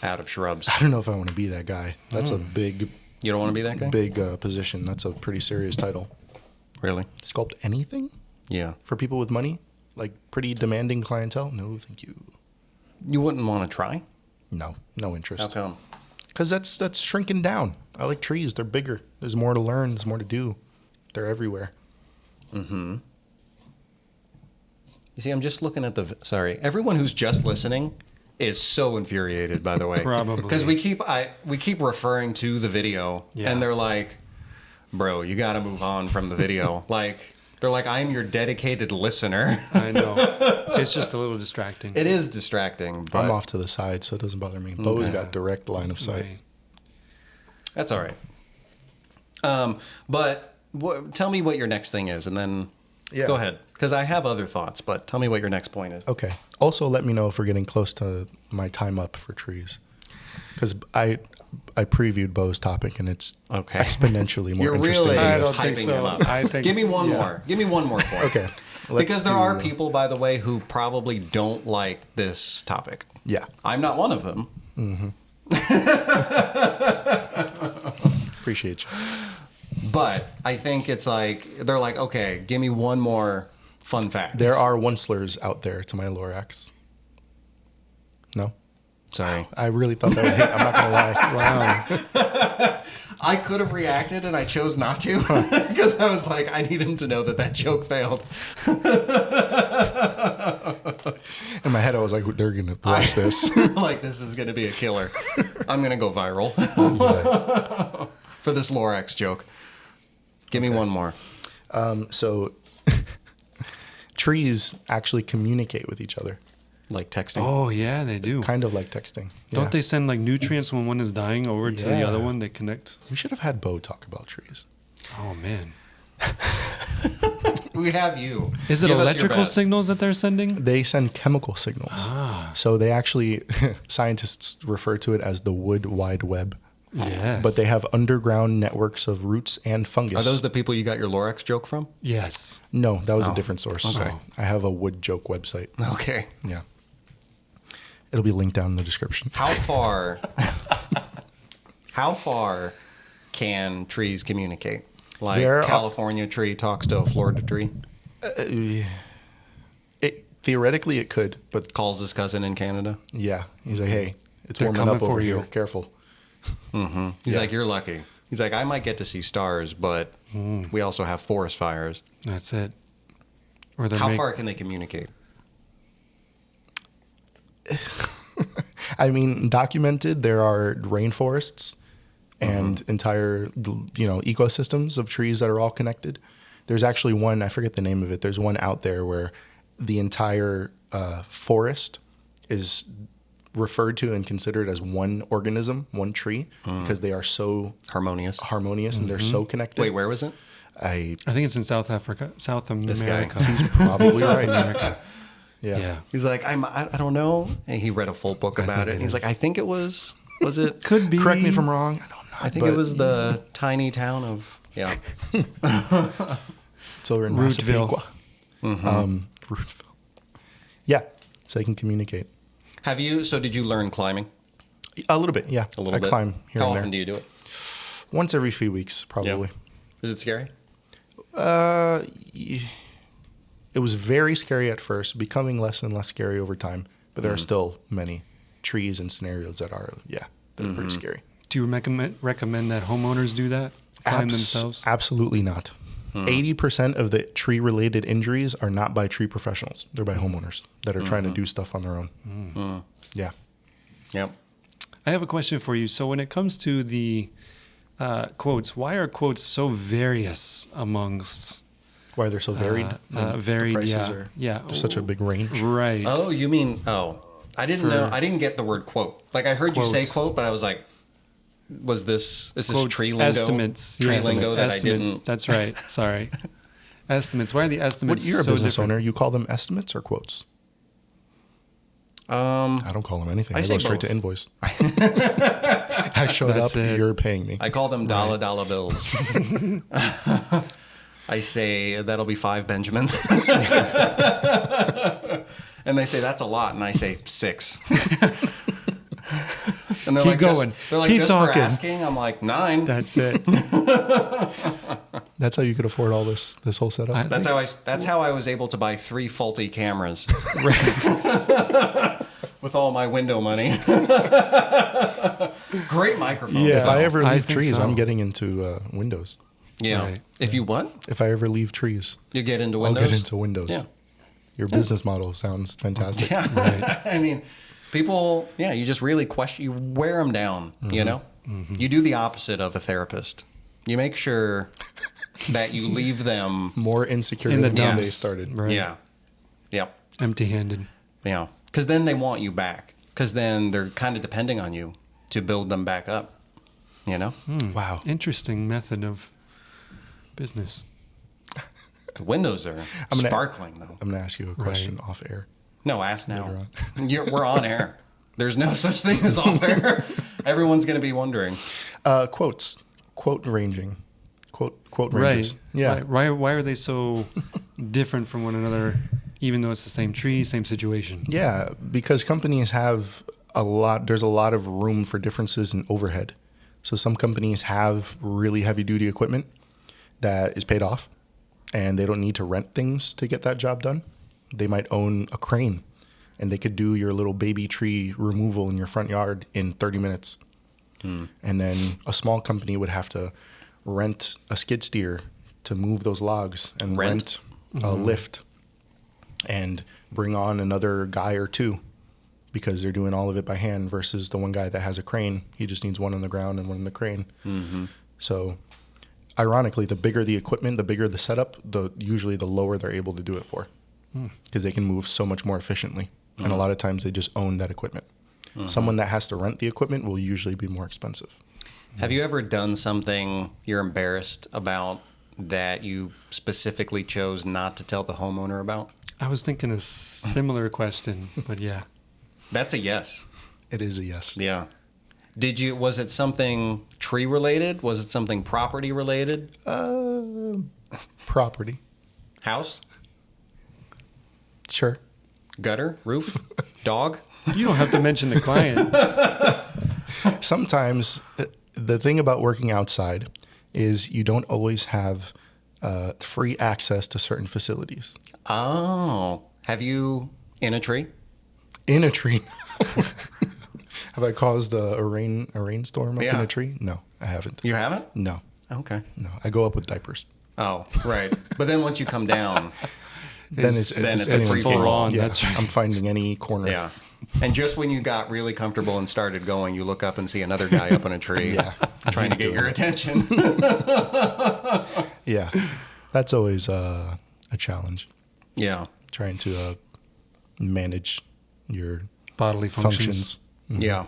out of shrubs? I don't know if I want to be that guy. That's a big, You don't want to be that guy? big position. That's a pretty serious title. Really? Sculpt anything Yeah. for people with money? Like pretty demanding clientele? No, thank you. You wouldn't want to try? No How interest. come? Because that's shrinking down. I like trees. They're bigger. There's more to learn. There's more to do. They're everywhere. You see, I'm just looking at the. Sorry, everyone who's just listening is so infuriated. By the way, Probably. because we keep referring to the video, Yeah. and they're like, "Bro, you got to move on from the video." Like they're like, "I'm your dedicated listener." I know. It's just a little distracting. It is distracting, but I'm off to the side, so it doesn't bother me. Bo's Okay. got direct line of sight. Right. that's all right. But tell me what your next thing is, and then Yeah. go ahead, because I have other thoughts. But tell me what your next point is. Okay. Also, let me know if we're getting close to my time up for trees. Because I previewed Bo's topic, and it's Okay. exponentially more You're interesting really than I don't this. think hyping so. him up. I think- Give me one yeah. more. Give me one more point. Okay. Because there are do- people, by the way, who probably don't like this topic. Yeah. I'm not one of them. Appreciate you. But I think it's like, they're like, okay, give me one more fun fact. There are Onslers out there to my Lorax. No? Sorry. I really thought that would hit. I'm not going to lie. Wow. I could have reacted and I chose not to because I was like, I need him to know that joke failed. In my head, I was like, they're going to watch this. Like, this is going to be a killer. I'm going to go viral Yeah. for this Lorax joke. Give me one more. So trees actually communicate with each other, Like texting. Oh, yeah, they do. kind of like texting. Don't Yeah. they send like nutrients when one is dying over to the Yeah. other one? They connect. We should have had Bo talk about trees. Oh, man. We have you. Is it Give us your electrical best. signals that they're sending? They send chemical signals. Ah. So they actually, scientists refer to it as the wood wide web. Yes. But they have underground networks of roots and fungus. Are those the people you got your Lorax joke from? Yes. No, that was a different source. okay. I have a wood joke website. Okay. Yeah. It'll be linked down in the description. How far can trees communicate? Like There are- California tree talks to a Florida tree, Theoretically, it could, but calls his cousin in Canada. yeah. He's like, hey, it's They're warming coming up over for you. here. Careful. He's like, you're lucky. He's like, I might get to see stars, but we also have forest fires. That's it. Or they're How far can they communicate? I mean, documented, there are rainforests and entire, ecosystems of trees that are all connected. There's actually one, I forget the name of it. There's one out there where the entire forest is referred to and considered as one organism, one tree, because they are so Harmonious. harmonious and they're so connected. Wait, where was it? I I think it's in South Africa, South This guy. America. he's probably South right. America. Yeah. Yeah. He's like, I don't know. And he read a full book about think it. it And he's is. like, I think it was it? Could be. Correct me if I'm wrong. I don't know. I think it was the tiny town of, yeah. It's over in Rootville. Massapequa. Rootville. Yeah, so they can communicate. Did you learn climbing? A little bit, yeah. A little I bit? climb here How and often there. do you do it? Once every few weeks, probably. Is it scary? It was very scary at first, becoming less and less scary over time. But there are still many trees and scenarios that are, that are pretty scary. Do you recommend that homeowners do that? Climb themselves? Absolutely not. 80% of the tree-related injuries are not by tree professionals. They're by homeowners that are trying to do stuff on their own. Yeah. Yep. I have a question for you. So when it comes to the quotes, why are quotes so various amongst Why they're so varied. The varied? prices Yeah, are yeah. there's such a big range. Right. Oh, you mean, I didn't know. I didn't get the word quote. Like, I heard you say quote, but I was like, is this Quotes, tree lingo? estimates. Tree Yes, lingo that I estimates. didn't. That's right. Sorry. Estimates. Why are the What, estimates you're a so business different? owner. You call them estimates or quotes? I don't call them anything. I I say go straight both. to invoice. I showed That's up. it. You're paying me. I call them dollar bills. I say, that'll be 5 Benjamins. And they say, that's a lot. And I say, 6. And they're Keep like, going. They're like, Keep just talking. for asking? I'm like, 9. That's it. That's how you could afford all this whole setup. That's how I was able to buy 3 faulty cameras. With all my window money. Great microphone. Yeah. If I ever I leave think trees, so. I'm getting into Windows. Yeah. Right. If you what? If I ever leave trees, You get into Windows? I'll get into Windows. Yeah. Your business model sounds fantastic. Yeah. Right. I mean, people, you just really you wear them down, you know? Mm-hmm. You do the opposite of a therapist. You make sure that you leave them. More insecure In the than when they dumps. started. Right. Yeah. Yep. Empty-handed. Yeah. Because then they want you back. Because then they're kind of depending on you to build them back up, you know? Wow. Interesting method of business. The windows are gonna- sparkling, though. I'm going to ask you a question off air. No, ask now. We're on air. There's no such thing as off air. Everyone's going to be wondering. Quotes. Quote ranging. Quote Right. ranges. Yeah. Why are they so different from one another, even though it's the same tree, same situation? Yeah, because companies have there's a lot of room for differences in overhead. So some companies have really heavy duty equipment that is paid off and they don't need to rent things to get that job done. They might own a crane and they could do your little baby tree removal in your front yard in 30 minutes. And then a small company would have to rent a skid steer to move those logs and rent a lift and bring on another guy or 2 because they're doing all of it by hand versus the one guy that has a crane. He just needs one on the ground and one in the crane. So ironically, the bigger the equipment, the bigger the setup, usually the lower they're able to do it for because they can move so much more efficiently. And a lot of times they just own that equipment. Someone that has to rent the equipment will usually be more expensive. Have you ever done something you're embarrassed about that you specifically chose not to tell the homeowner about? I was thinking a similar question, but yeah. That's a yes. It is a yes. Yeah. Was it something tree related? Was it something property related? Property. House? Sure. Gutter? Roof? Dog? You don't have to mention the client. Sometimes the thing about working outside is you don't always have free access to certain facilities. Oh. Have you in a tree? In a tree. Have I caused a rainstorm up in Yeah. a tree? No, I haven't. You haven't? No, Okay. no. I go up with diapers. Oh, right. But then once you come down, Then it's a anyone's free full for all. on. Yeah, That's right. I'm finding any corner. Yeah. And just when you got really comfortable and started going, you look up and see another guy up in a tree Yeah. trying to get your attention. Yeah. That's always a challenge, Yeah. trying to manage your Bodily functions. functions. Yeah.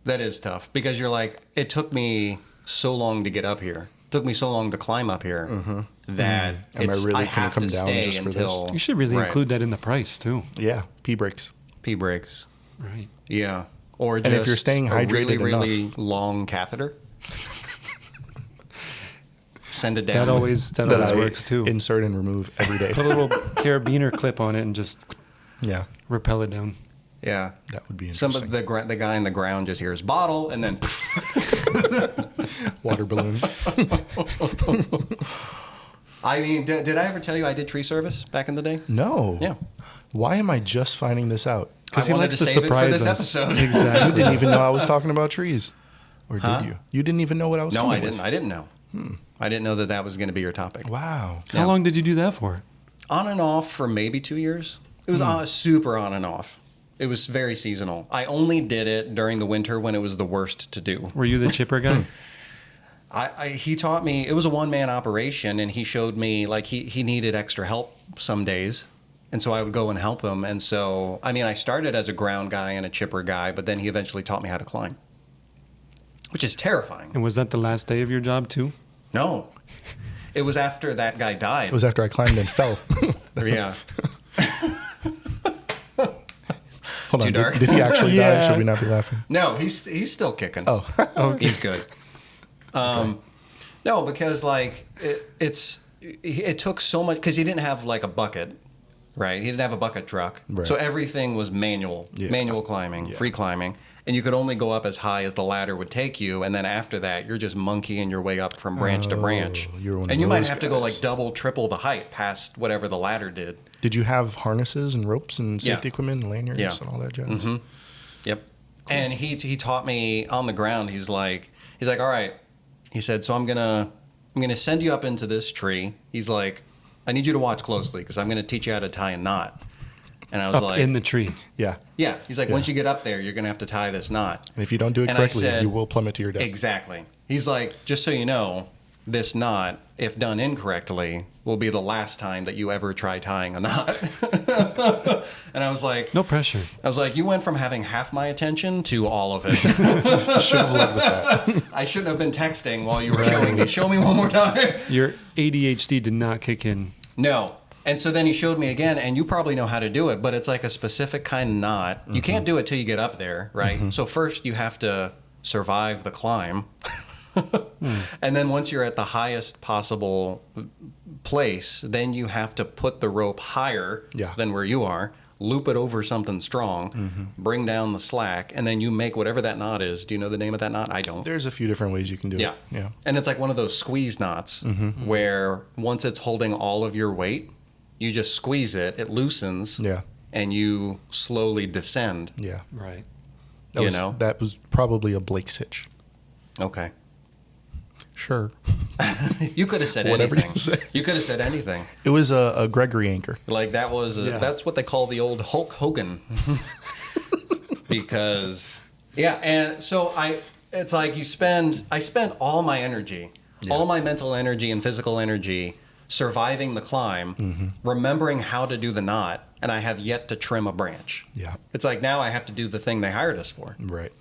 That is tough because you're like, it took me so long to get up here. It took me so long to climb up here that Am I really gonna have come to down stay just for this? until You should really Right. include that in the price, too. Yeah, pee breaks. P breaks. Right. Yeah. Or And if you're just staying a hydrated really long catheter. Send it down. That always That I works, too. insert and remove every day. Put a little carabiner clip on it and just Yeah, rappel it down. Yeah. that would be Some interesting. of the guy in the ground just hears bottle and then Water balloon. I mean, did I ever tell you I did tree service back in the day? No. Yeah. Why am I just finding this out? Because I he wanted likes to to save it for surprise this us. episode. You Exactly. didn't even know I was talking about trees. Or Huh? did you? You didn't even know what I was No, coming I didn't. with. I didn't know. I didn't know that was going to be your topic. Wow. How long did you do that for? On and off for maybe 2 years. It was super on and off. It was very seasonal. I only did it during the winter when it was the worst to do. Were you the chipper guy? He taught me, it was a one-man operation, and he showed me, like, he needed extra help some days. And so I would go and help him. And so, I mean, I started as a ground guy and a chipper guy, but then he eventually taught me how to climb, which is terrifying. And was that the last day of your job, too? No. It was after that guy died. It was after I climbed and fell. Yeah. Hold Too on. dark. Did he actually die? Yeah. Should we not be laughing? No, he's still kicking. Oh, He's good. No, because like it took so much because he didn't have like a bucket, right? He didn't have a bucket truck, Right. so everything was manual climbing, free climbing, and you could only go up as high as the ladder would take you, and then after that, you're just monkeying your way up from branch to branch, you're one of and you might those have to go guys. like double, triple the height past whatever the ladder did. Did you have harnesses and ropes and safety equipment and lanyards Yeah. and all that jazz? Yep. And he taught me on the ground. He's like, all right. He said, so I'm gonna send you up into this tree. He's like, I need you to watch closely because I'm gonna teach you how to tie a knot. And I was Up like, in the tree. Yeah. yeah. He's like, once you get up there, you're gonna have to tie this knot. And if you don't do it And I correctly, said, you will plummet to your death. Exactly. He's like, just so you know, this knot, if done incorrectly, will be the last time that you ever try tying a knot. And I was like, No pressure. I was like, you went from having half my attention to all of it. Should have led with that. I shouldn't have been texting while you were showing me. Show me one more time. Your ADHD did not kick in. No. And so then he showed me again, and you probably know how to do it, but it's like a specific kind of knot. You can't do it till you get up there, right? So first you have to survive the climb. And then once you're at the highest possible place, then you have to put the rope higher Yeah. than where you are, loop it over something strong, bring down the slack, and then you make whatever that knot is. Do you know the name of that knot? I don't. There's a few different ways you can do Yeah. it. Yeah. And it's like one of those squeeze knots where once it's holding all of your weight, you just squeeze it, it loosens, Yeah. and you slowly descend. Yeah. Right. That was probably a Blake's hitch. Okay. Sure. You could have said Whatever anything. you say. You could have said anything. It was a Gregory anchor. Like that was that's what they call the old Hulk Hogan. Because and so it's like I spend all my energy, all my mental energy and physical energy surviving the climb, remembering how to do the knot, and I have yet to trim a branch. Yeah. It's like now I have to do the thing they hired us for. Right.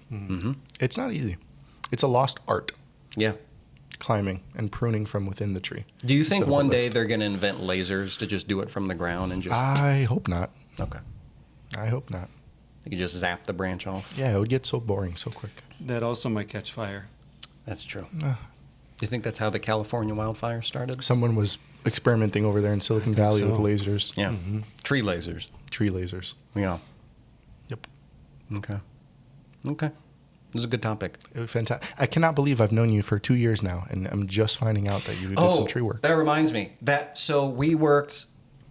It's not easy. It's a lost art, Yeah. climbing and pruning from within the tree. Do you think Instead of a one day lift. they're going to invent lasers to just do it from the ground and just I hope not. okay, I hope not. you can just zap the branch off? Yeah, it would get so boring so quick. That also might catch fire. That's true. Do you think that's how the California wildfire started? Someone was experimenting over there in Silicon Valley with so. lasers, Yeah. Tree lasers. tree lasers. Yeah. Yep. Okay. Okay. This is a good topic. It was fantastic. I cannot believe I've known you for 2 years now, and I'm just finding out that you did some tree work. That reminds me. So we worked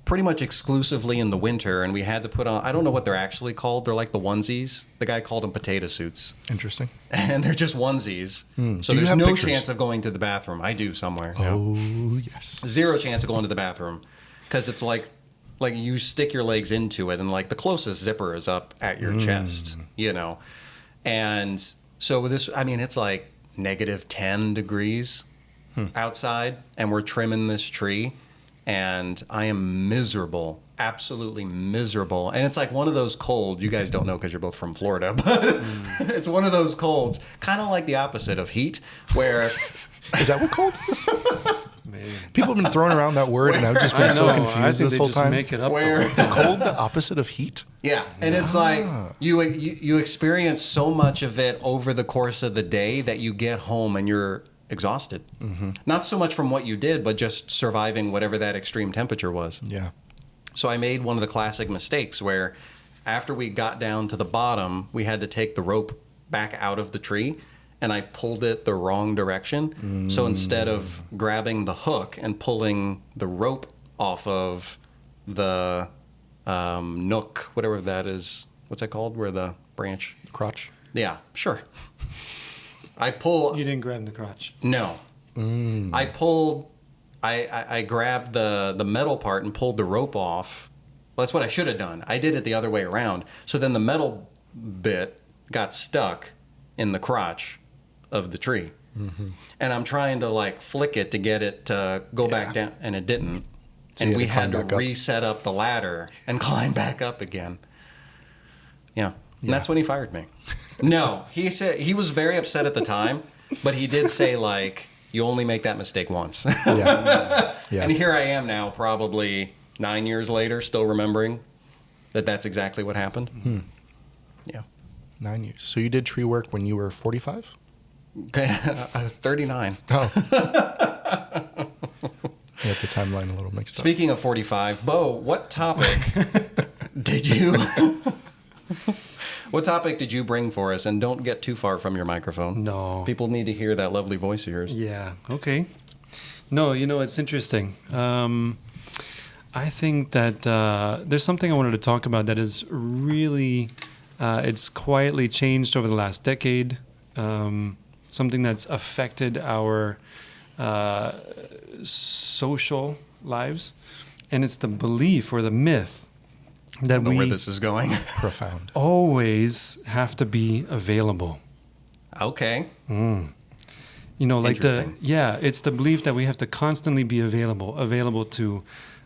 pretty much exclusively in the winter, and we had to put on, I don't know what they're actually called. They're like the onesies. The guy called them potato suits. Interesting. And they're just onesies. So Do you there's have no pictures? chance of going to the bathroom. I do somewhere. yeah. Oh, yes. Zero chance of going to the bathroom. Because it's like you stick your legs into it, and like the closest zipper is up at your chest, And so with this, I mean, it's like negative 10 degrees outside, and we're trimming this tree, and I am miserable, absolutely miserable. And it's like one of those colds, you guys don't know because you're both from Florida, but it's one of those colds, kind of like the opposite of heat, where Is that what cold is? Man. People have been throwing around that word, and I've just been so I confused think this they whole just time. make it up. Where- the whole Is time. cold the opposite of heat? yeah, and it's like you experience so much of it over the course of the day that you get home and you're exhausted. Not so much from what you did, but just surviving whatever that extreme temperature was. Yeah. So I made one of the classic mistakes where after we got down to the bottom, we had to take the rope back out of the tree, and I pulled it the wrong direction. So instead of grabbing the hook and pulling the rope off of the nook, whatever that is, what's that called? Where the branch? Crotch. Yeah, sure. I You didn't grab the crotch. no. I pulled, I grabbed the metal part and pulled the rope off. Well, that's what I should have done. I did it the other way around. So then the metal bit got stuck in the crotch of the tree. And I'm trying to like flick it to get it to go back down, and it didn't. So And you we had to had to climb back up. reset up the ladder and climb back up again. Yeah. And that's when he fired me. No, he said he was very upset at the time, but he did say like, you only make that mistake once. Yeah. Yeah. And here I am now, probably 9 years later, still remembering that that's exactly what happened. Yeah. 9 years. So you did tree work when you were 45? Okay. 39. Oh. You got the timeline a little mixed up. Speaking of 45, Bo, what topic did you bring for us? And don't get too far from your microphone. No. People need to hear that lovely voice of yours. Yeah. Okay. No, it's interesting. I think that there's something I wanted to talk about that is really, it's quietly changed over the last decade. Something that's affected our social lives, and it's the belief or the myth that I don't know where this is going. Profound. always have to be available. Okay. Like Interesting. it's the belief that we have to constantly be available to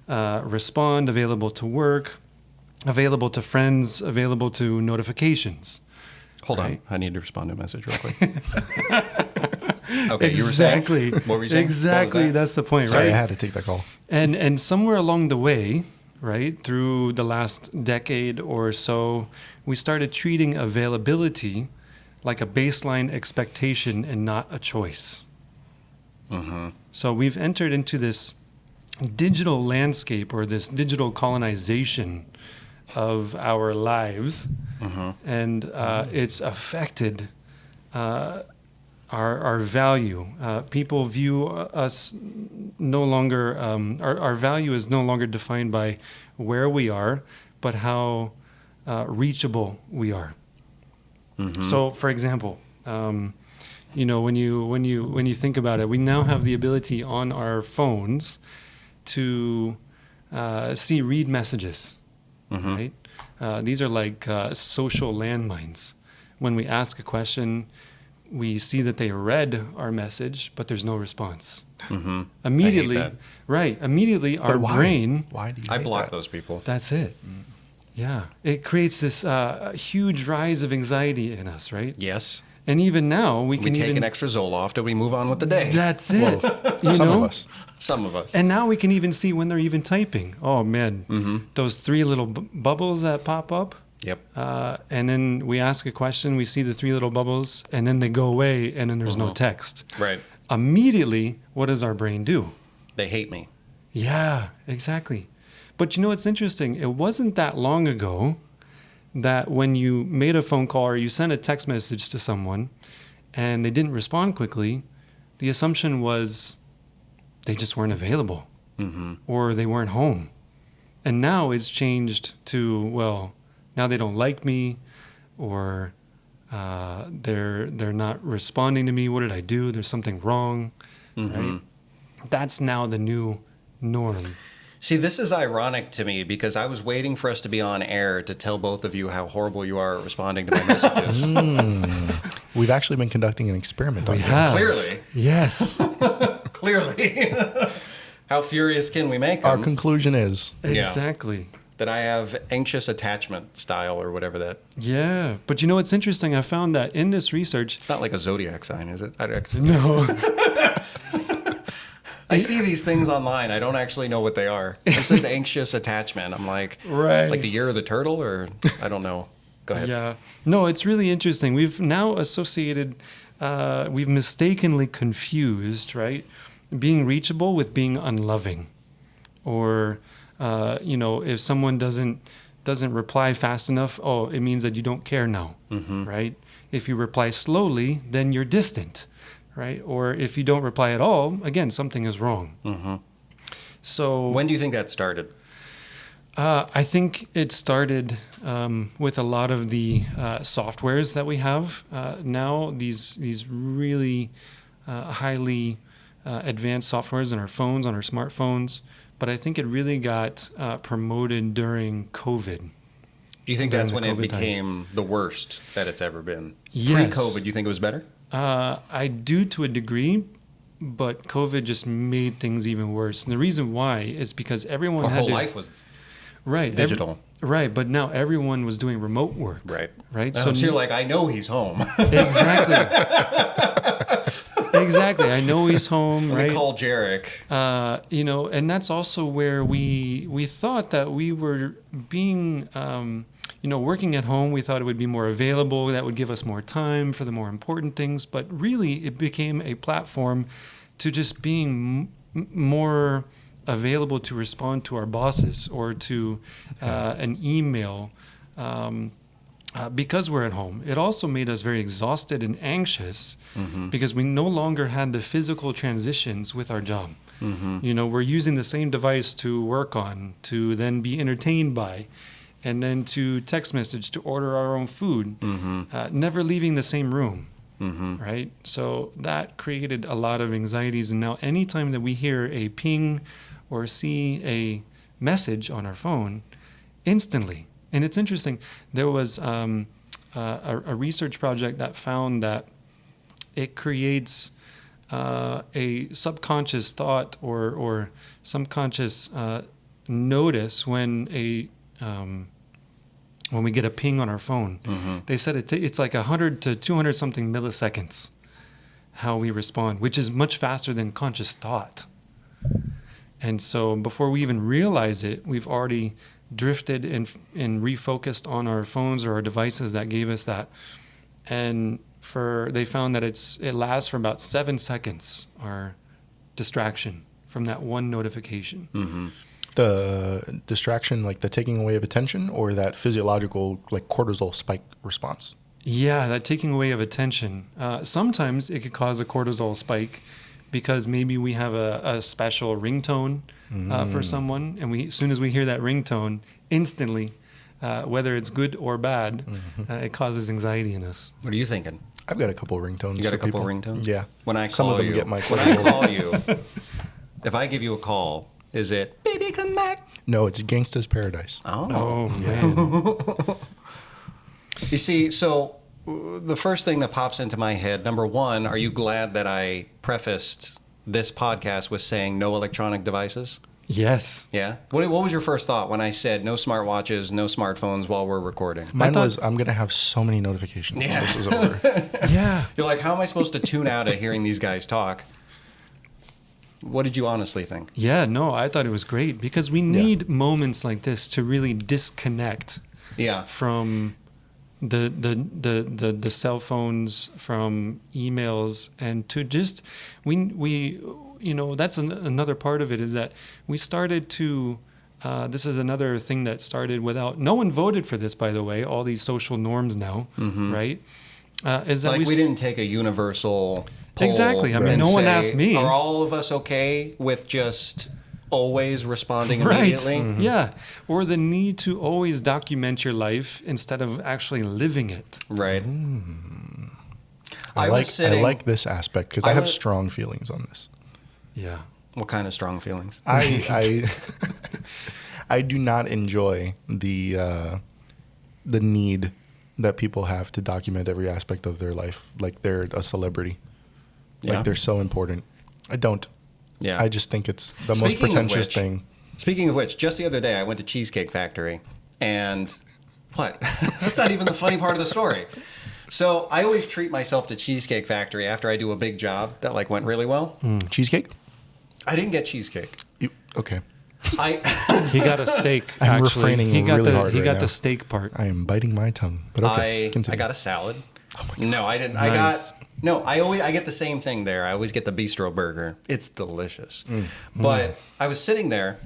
respond, available to work, available to friends, available to notifications. Hold on. Right. I need to respond to a message real quick. Okay, you were saying? Exactly. What were you saying? Exactly. What was that? That's the point, Sorry, right? I had to take that call. And somewhere along the way, right, through the last decade or so, we started treating availability like a baseline expectation and not a choice. Mm-hmm. So we've entered into this digital landscape or this digital colonization of our lives, and it's affected our value. People view us no longer, our value is no longer defined by where we are, but how reachable we are. So, for example, when you think about it, we now have the ability on our phones to read messages, right? These are like social landmines. When we ask a question, we see that they read our message, but there's no response. Immediately, I hate that. right? Immediately, our But why? brain. Why do you I hate block that? those people. That's it. Yeah, it creates this huge rise of anxiety in us, right? Yes. And even now, we We can take even. an extra Zoloft and we move on with the day. That's it. Some of us. Some of us. And now we can even see when they're even typing. Oh man, those three little bubbles that pop up. Yep. And then we ask a question, we see the three little bubbles, and then they go away, and then there's no text. Right. Immediately, what does our brain do? They hate me. Yeah, exactly. But what's interesting? It wasn't that long ago that when you made a phone call or you sent a text message to someone and they didn't respond quickly, the assumption was they just weren't available or they weren't home. And now it's changed to, well, now they don't like me or they're not responding to me. What did I do? There's something wrong, right? That's now the new norm. See, this is ironic to me because I was waiting for us to be on air to tell both of you how horrible you are at responding to my messages. We've actually been conducting an experiment on We you. have. Clearly. Yes. Clearly. How furious can we make Our them? conclusion is Exactly. That I have anxious attachment style or whatever that. Yeah. But what's interesting? I found that in this research. It's not like a zodiac sign, is it? No. I see these things online. I don't actually know what they are. It says anxious attachment. I'm like, Right. like the year of the turtle, or I don't know. Go ahead. Yeah. No, it's really interesting. We've now associated, we've mistakenly confused, right? Being reachable with being unloving. Or, if someone doesn't reply fast enough, oh, it means that you don't care now, right? If you reply slowly, then you're distant, right? Or if you don't reply at all, again, something is wrong. So When do you think that started? I think it started with a lot of the softwares that we have now. These really highly advanced softwares on our phones, on our smartphones. But I think it really got promoted during COVID. Do you think that's when During it the COVID times. became the worst that it's ever been? Yes. Pre-COVID, you think it was better? I do to a degree, but COVID just made things even worse. And the reason why is because everyone Our had whole to, life was right digital. Right, but now everyone was doing remote work. Right. Right. So you're like, I know he's home. Exactly. Exactly. I know he's home, Let right? me call Jarek. And that's also where we thought that we were being working at home, we thought it would be more available. That would give us more time for the more important things. But really, it became a platform to just being more available to respond to our bosses or to an email. Because we're at home. It also made us very exhausted and anxious because we no longer had the physical transitions with our job. We're using the same device to work on, to then be entertained by, and then to text message, to order our own food, never leaving the same room, right? So that created a lot of anxieties. And now anytime that we hear a ping or see a message on our phone, instantly. And it's interesting. There was a research project that found that it creates a subconscious thought or subconscious notice when we get a ping on our phone. They said it's like 100 to 200 something milliseconds how we respond, which is much faster than conscious thought. And so before we even realize it, we've already drifted and refocused on our phones or our devices that gave us that. And they found that it lasts for about 7 seconds, our distraction from that one notification. The distraction, like the taking away of attention, or that physiological like cortisol spike response? Yeah, that taking away of attention. Sometimes it could cause a cortisol spike because maybe we have a special ringtone for someone, and as soon as we hear that ringtone, instantly, whether it's good or bad, it causes anxiety in us. What are you thinking? I've got a couple of ringtones. You got a couple people. of ringtones? Yeah. When I call Some of them you, get my when I call you, if I give you a call, is it "Baby, come back"? No, it's Gangsta's Paradise. Oh man. You see, so the first thing that pops into my head, number one, are you glad that I prefaced this podcast with saying no electronic devices? Yes. Yeah? What was your first thought when I said no smartwatches, no smartphones while we're recording? Mine was, I'm going to have so many notifications when this is over. Yeah. You're like, how am I supposed to tune out at hearing these guys talk? What did you honestly think? Yeah, no, I thought it was great because we need moments like this to really disconnect from the cell phones, from emails, and to just we that's another part of it is that we started to this is another thing that started without no one voted for this, by the way, all these social norms now, right? Is that like we didn't take a universal poll. Exactly. I mean, no one asked me. Are all of us okay with just always responding right. immediately? Yeah. Or the need to always document your life instead of actually living it. Right. I like this aspect because I have strong feelings on this. Yeah. What kind of strong feelings? I do not enjoy the need that people have to document every aspect of their life like they're a celebrity. Like they're so important. I don't. Yeah. I just think it's the most pretentious thing. Speaking of which, just the other day I went to Cheesecake Factory and what? That's not even the funny part of the story. So I always treat myself to Cheesecake Factory after I do a big job that like went really well. Cheesecake? I didn't get cheesecake. Okay. He got a steak. I'm refraining really hard He right got now. the steak part. I am biting my tongue. But okay, I continue. got a salad. Oh my God. No, I didn't. Nice. I get the same thing there. I always get the bistro burger. It's delicious. But I was sitting there,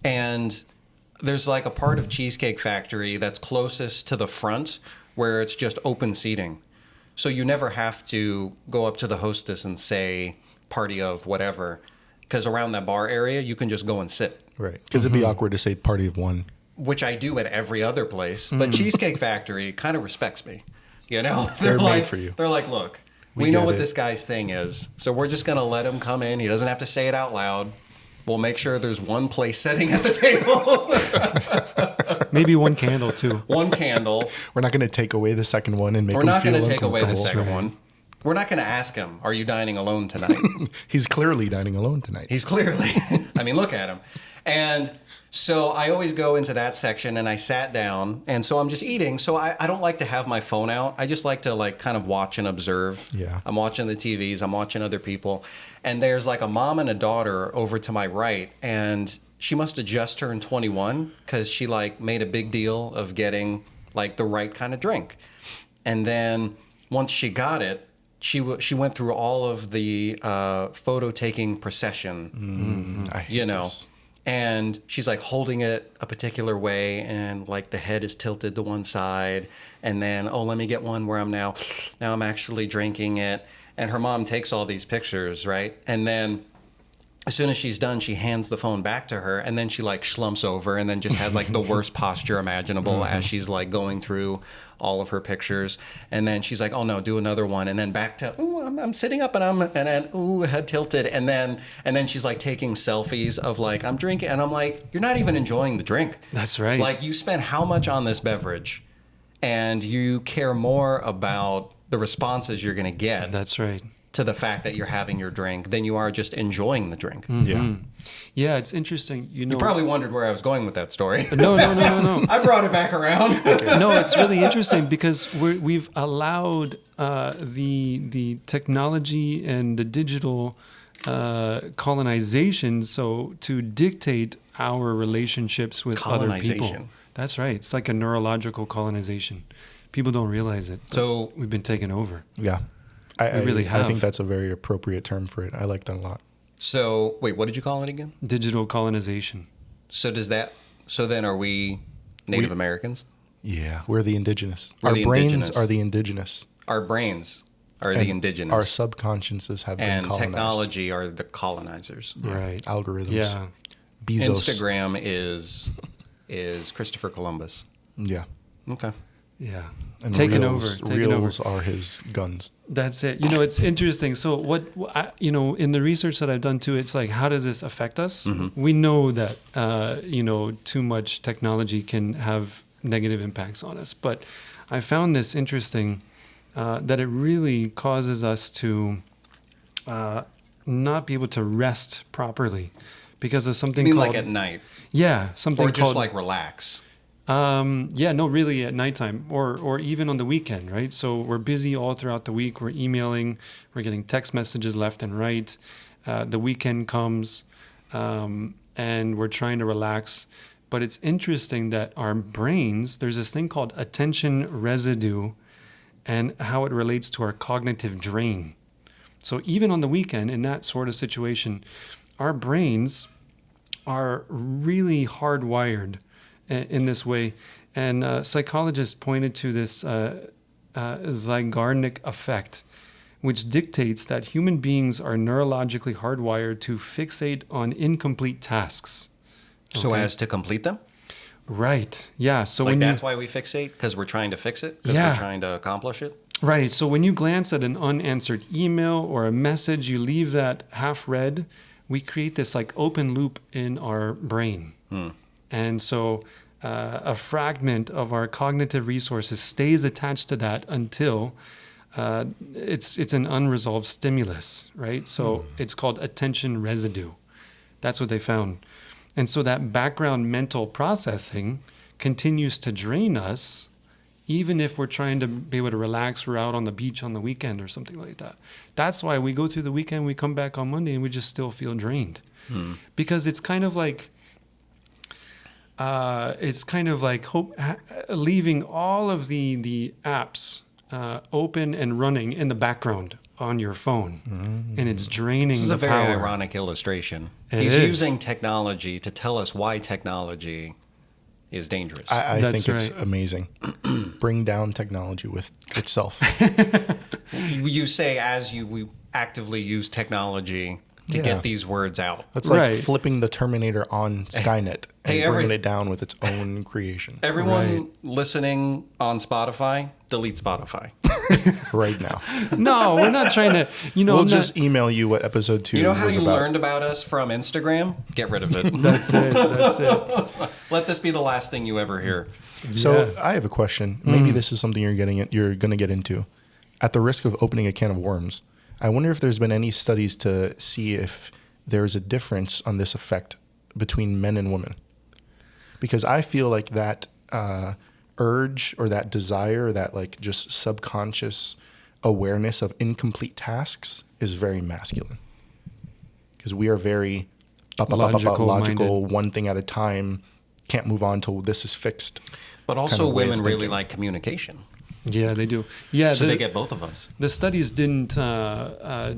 and there's like a part of Cheesecake Factory that's closest to the front where it's just open seating. So you never have to go up to the hostess and say party of whatever, because around that bar area, you can just go and sit. Right. Because it'd be awkward to say party of one. Which I do at every other place. But Cheesecake Factory kind of respects me. You know, They're like, made for you. They're like, look, We we know get what it. this guy's thing is, so we're just gonna let him come in. He doesn't have to say it out loud. We'll make sure there's one place sitting at the table, Maybe one candle too. one candle. We're not going to take away the second one and make We're him not feel gonna take away the uncomfortable. second one. We're not gonna ask him, "Are you dining alone tonight?" He's clearly dining alone tonight. He's clearly. I mean, look at him. And so I always go into that section, and I sat down, and so I'm just eating. So I don't like to have my phone out. I just like to like kind of watch and observe. Yeah. I'm watching the TVs. I'm watching other people, and there's like a mom and a daughter over to my right, and she must have just turned 21 because she like made a big deal of getting like the right kind of drink. And then once she got it, she went through all of the photo taking procession, I hate you know, this. and she's like holding it a particular way, and like the head is tilted to one side, and then let me get one where now I'm actually drinking it, and her mom takes all these pictures, right, and then as soon as she's done, she hands the phone back to her, and then she like slumps over and then just has like the worst posture imaginable as she's like going through all of her pictures. And then she's like, oh no, do another one. And then back to, I'm sitting up and then head tilted. And then she's like taking selfies of like, I'm drinking. And I'm like, you're not even enjoying the drink. That's right. Like you spent how much on this beverage, and you care more about the responses you're going to get. That's right. To the fact that you're having your drink than you are just enjoying the drink. Yeah. Yeah, it's interesting. You know, You probably wondered where I was going with that story. No. I brought it back around. No, it's really interesting because we've allowed the technology and the digital colonization to dictate our relationships with other people. Colonization. That's right. It's like a neurological colonization. People don't realize it. So We've been taken over. Yeah. I really I think have. that's a very appropriate term for it. I like that a lot. wait, what did you call it again? Digital colonization. So then are we Native Americans? Yeah. We're the indigenous. We're Our the brains indigenous. are the indigenous. Our brains are the And indigenous. Our subconsciouses have been and colonized. technology are the colonizers. Right. Algorithms. Yeah. Bezos. Instagram is Christopher Columbus. Yeah. Okay. Yeah. And Taking reels, over. reels are his guns. That's it. You know, it's interesting. So in the research that I've done too, it's like, how does this affect us? We know that, too much technology can have negative impacts on us. But I found this interesting, that it really causes us to not be able to rest properly because of something You mean called... like at night? Yeah, something Or just called... like relax? Really at nighttime or even on the weekend, right? So we're busy all throughout the week. We're emailing, we're getting text messages left and right. The weekend comes, and we're trying to relax. But it's interesting that our brains, there's this thing called attention residue and how it relates to our cognitive drain. So even on the weekend, in that sort of situation, our brains are really hardwired in this way. And psychologists pointed to this Zygarnik effect, which dictates that human beings are neurologically hardwired to fixate on incomplete tasks. So Okay. as to complete them? Right. Yeah. So Like when that's why we fixate? Because we're trying to fix it? Because Yeah. we're trying to accomplish it? Right. So when you glance at an unanswered email or a message, you leave that half read, we create this like open loop in our brain. And so a fragment of our cognitive resources stays attached to that until it's an unresolved stimulus, right? So it's called attention residue. That's what they found. And so that background mental processing continues to drain us, even if we're trying to be able to relax, we're out on the beach on the weekend or something like that. That's why we go through the weekend, we come back on Monday, and we just still feel drained. Because it's kind of like leaving all of the apps open and running in the background on your phone, and it's draining This is the a very power. ironic illustration. It He's is. using technology to tell us why technology is dangerous. I That's think it's right. amazing. Bring down technology with itself. You say we actively use technology to Yeah. get these words out. That's like Right. flipping the Terminator on Skynet and Hey, bringing it down with its own creation Everyone Right. listening on Spotify, delete Spotify. right now. No, we're not trying to. We'll I'm just not, email you what episode 2 You know how was you about. learned about us from Instagram? Get rid of it. That's it. That's it. Let this be the last thing you ever hear. So Yeah. I have a question. Maybe this is something you're going to get into. At the risk of opening a can of worms, I wonder if there's been any studies to see if there's a difference on this effect between men and women. Because I feel like that urge or that desire, that like just subconscious awareness of incomplete tasks is very masculine. Because we are very logical-minded. one thing at a time, can't move on till this is fixed. But also kind of way of women really thinking. like communication. Yeah, they do. Yeah, So they get both of us. the studies didn't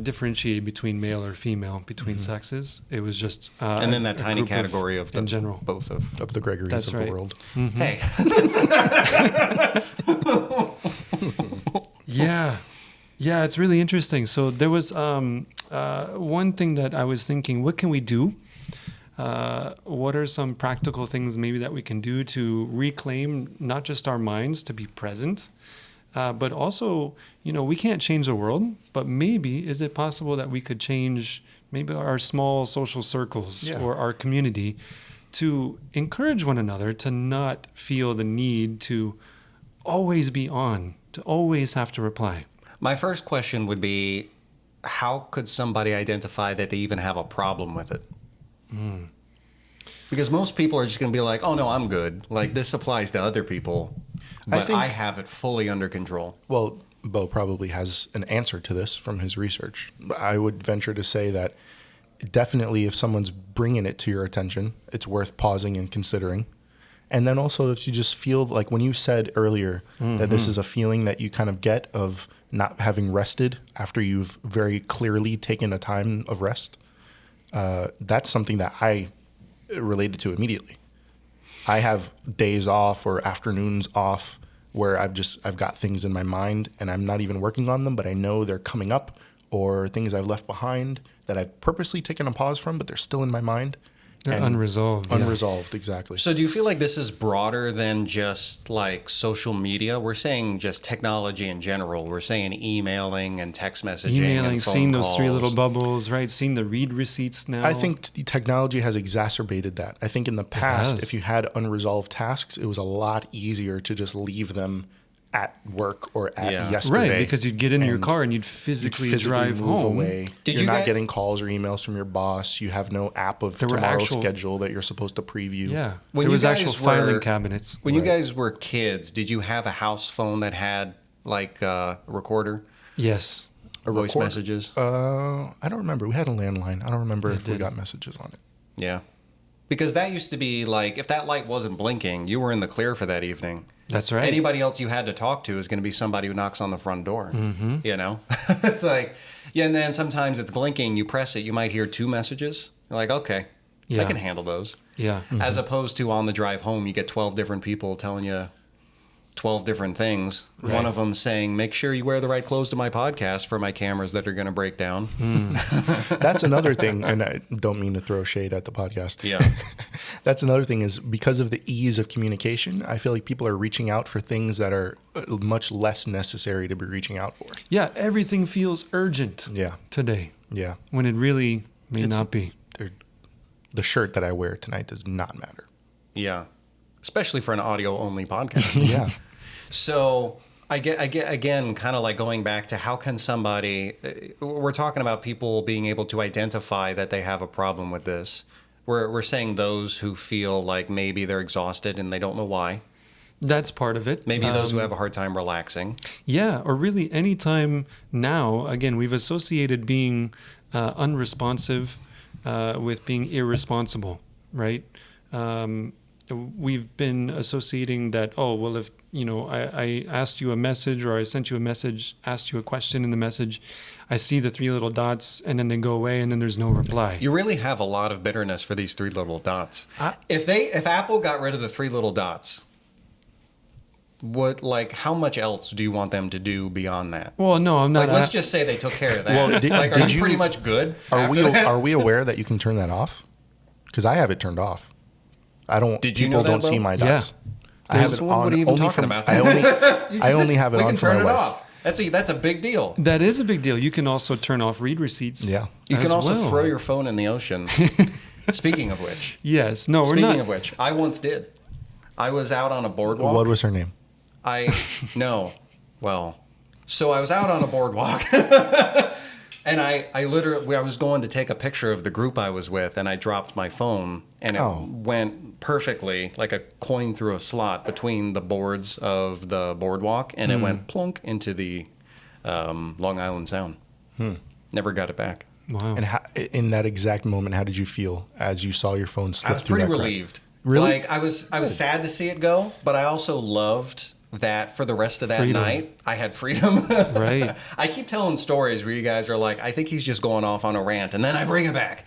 differentiate between male or female, between sexes. It was just And then that a tiny group category of the, in general. both of. Of the Gregories That's of right. the world. Hey, Yeah, yeah, it's really interesting. So there was one thing that I was thinking, what can we do? What are some practical things maybe that we can do to reclaim not just our minds to be present, but also, we can't change the world, but maybe is it possible that we could change maybe our small social circles Yeah. or our community to encourage one another to not feel the need to always be on, to always have to reply. my first question would be, how could somebody identify that they even have a problem with it? Because most people are just going to be like, oh, no, I'm good. Like, this applies to other people, but I have it fully under control. Well, Bo probably has an answer to this from his research. But I would venture to say that definitely if someone's bringing it to your attention, it's worth pausing and considering. And then also if you just feel like when you said earlier that this is a feeling that you kind of get of not having rested after you've very clearly taken a time of rest, that's something that I related to immediately. I have days off or afternoons off where I've got things in my mind and I'm not even working on them, but I know they're coming up, or things I've left behind that I've purposely taken a pause from, but they're still in my mind. They're And unresolved. yeah. Unresolved, exactly. So do you feel like this is broader than just like social media? We're saying just technology in general. We're saying emailing and text messaging Emailing, and phone seeing calls. those three little bubbles, right? Seeing the read receipts now. I think technology has exacerbated that. I think in the past, has. if you had unresolved tasks, it was a lot easier to just leave them at work or at Yeah. yesterday. Right, because you'd get in your and car and you'd you'd physically, physically drive move home. away. Did You're you not guys- getting calls or emails from your boss. You have no app of There were tomorrow's actual- schedule that you're supposed to preview. Yeah, When there you was guys actual filing were- cabinets. When you Right. guys were kids, did you have a house phone that had like a recorder, Yes. voice recorder? messages? I don't remember. We had a landline. I don't remember if we did. got messages on it. Yeah. Because that used to be like, if that light wasn't blinking, you were in the clear for that evening. That's right. Anybody else you had to talk to is going to be somebody who knocks on the front door. Mm-hmm. You know? It's like, yeah, and then sometimes it's blinking, you press it, you might hear 2 messages. You're like, okay, I Yeah. can handle those. Yeah. As opposed to on the drive home, you get 12 different people telling you 12 different things. Right. One of them saying, make sure you wear the right clothes to my podcast for my cameras that are going to break down. That's another thing, and I don't mean to throw shade at the podcast. Yeah. That's another thing is because of the ease of communication, I feel like people are reaching out for things that are much less necessary to be reaching out for. Yeah, everything feels urgent Yeah. today Yeah. when it really may It's- not be. The shirt that I wear tonight does not matter. Yeah. Especially for an audio only podcast. Yeah. So I get again, kind of like going back to how can somebody, we're talking about people being able to identify that they have a problem with this. We're saying those who feel like maybe they're exhausted and they don't know why. That's part of it. Maybe those who have a hard time relaxing. Yeah, or really any time now. Again, we've associated being unresponsive with being irresponsible, right? We've been associating that, oh, well, if, I asked you a message or I sent you a message, asked you a question in the message, I see the 3 little dots and then they go away and then there's no reply. You really have a lot of bitterness for these 3 little dots. If Apple got rid of the 3 little dots, how much else do you want them to do beyond that? Well, no, I'm not. Like, let's just say they took care of that. Well, are did you you- pretty much good? Are after that? we aware that you can turn that off? Because I have it turned off. I don't. Did you people know that, don't Bo? see my Yeah. dots. I have There's- it what on are you even only talking from. about? I only. You I just only said, have it we on can for my turn it wife. off. That's a big deal. That is a big deal. You can also turn off read receipts. Yeah. You can as also well. throw your phone in the ocean. Speaking of which, Yes. No, we're speaking not. of which, I once did. I was out on a boardwalk. What was her name? So I was out on a boardwalk, and I literally, I was going to take a picture of the group I was with, and I dropped my phone, and it went perfectly, like a coin through a slot, between the boards of the boardwalk, and it went plunk into the Long Island Sound. Never got it back. Wow. And in that exact moment, how did you feel as you saw your phone slip I was through pretty that crack? relieved. Really? Like I was sad to see it go, but I also loved that for the rest of that Freedom. night I had freedom. Right. I keep telling stories where you guys are like, I think he's just going off on a rant, and then I bring it back.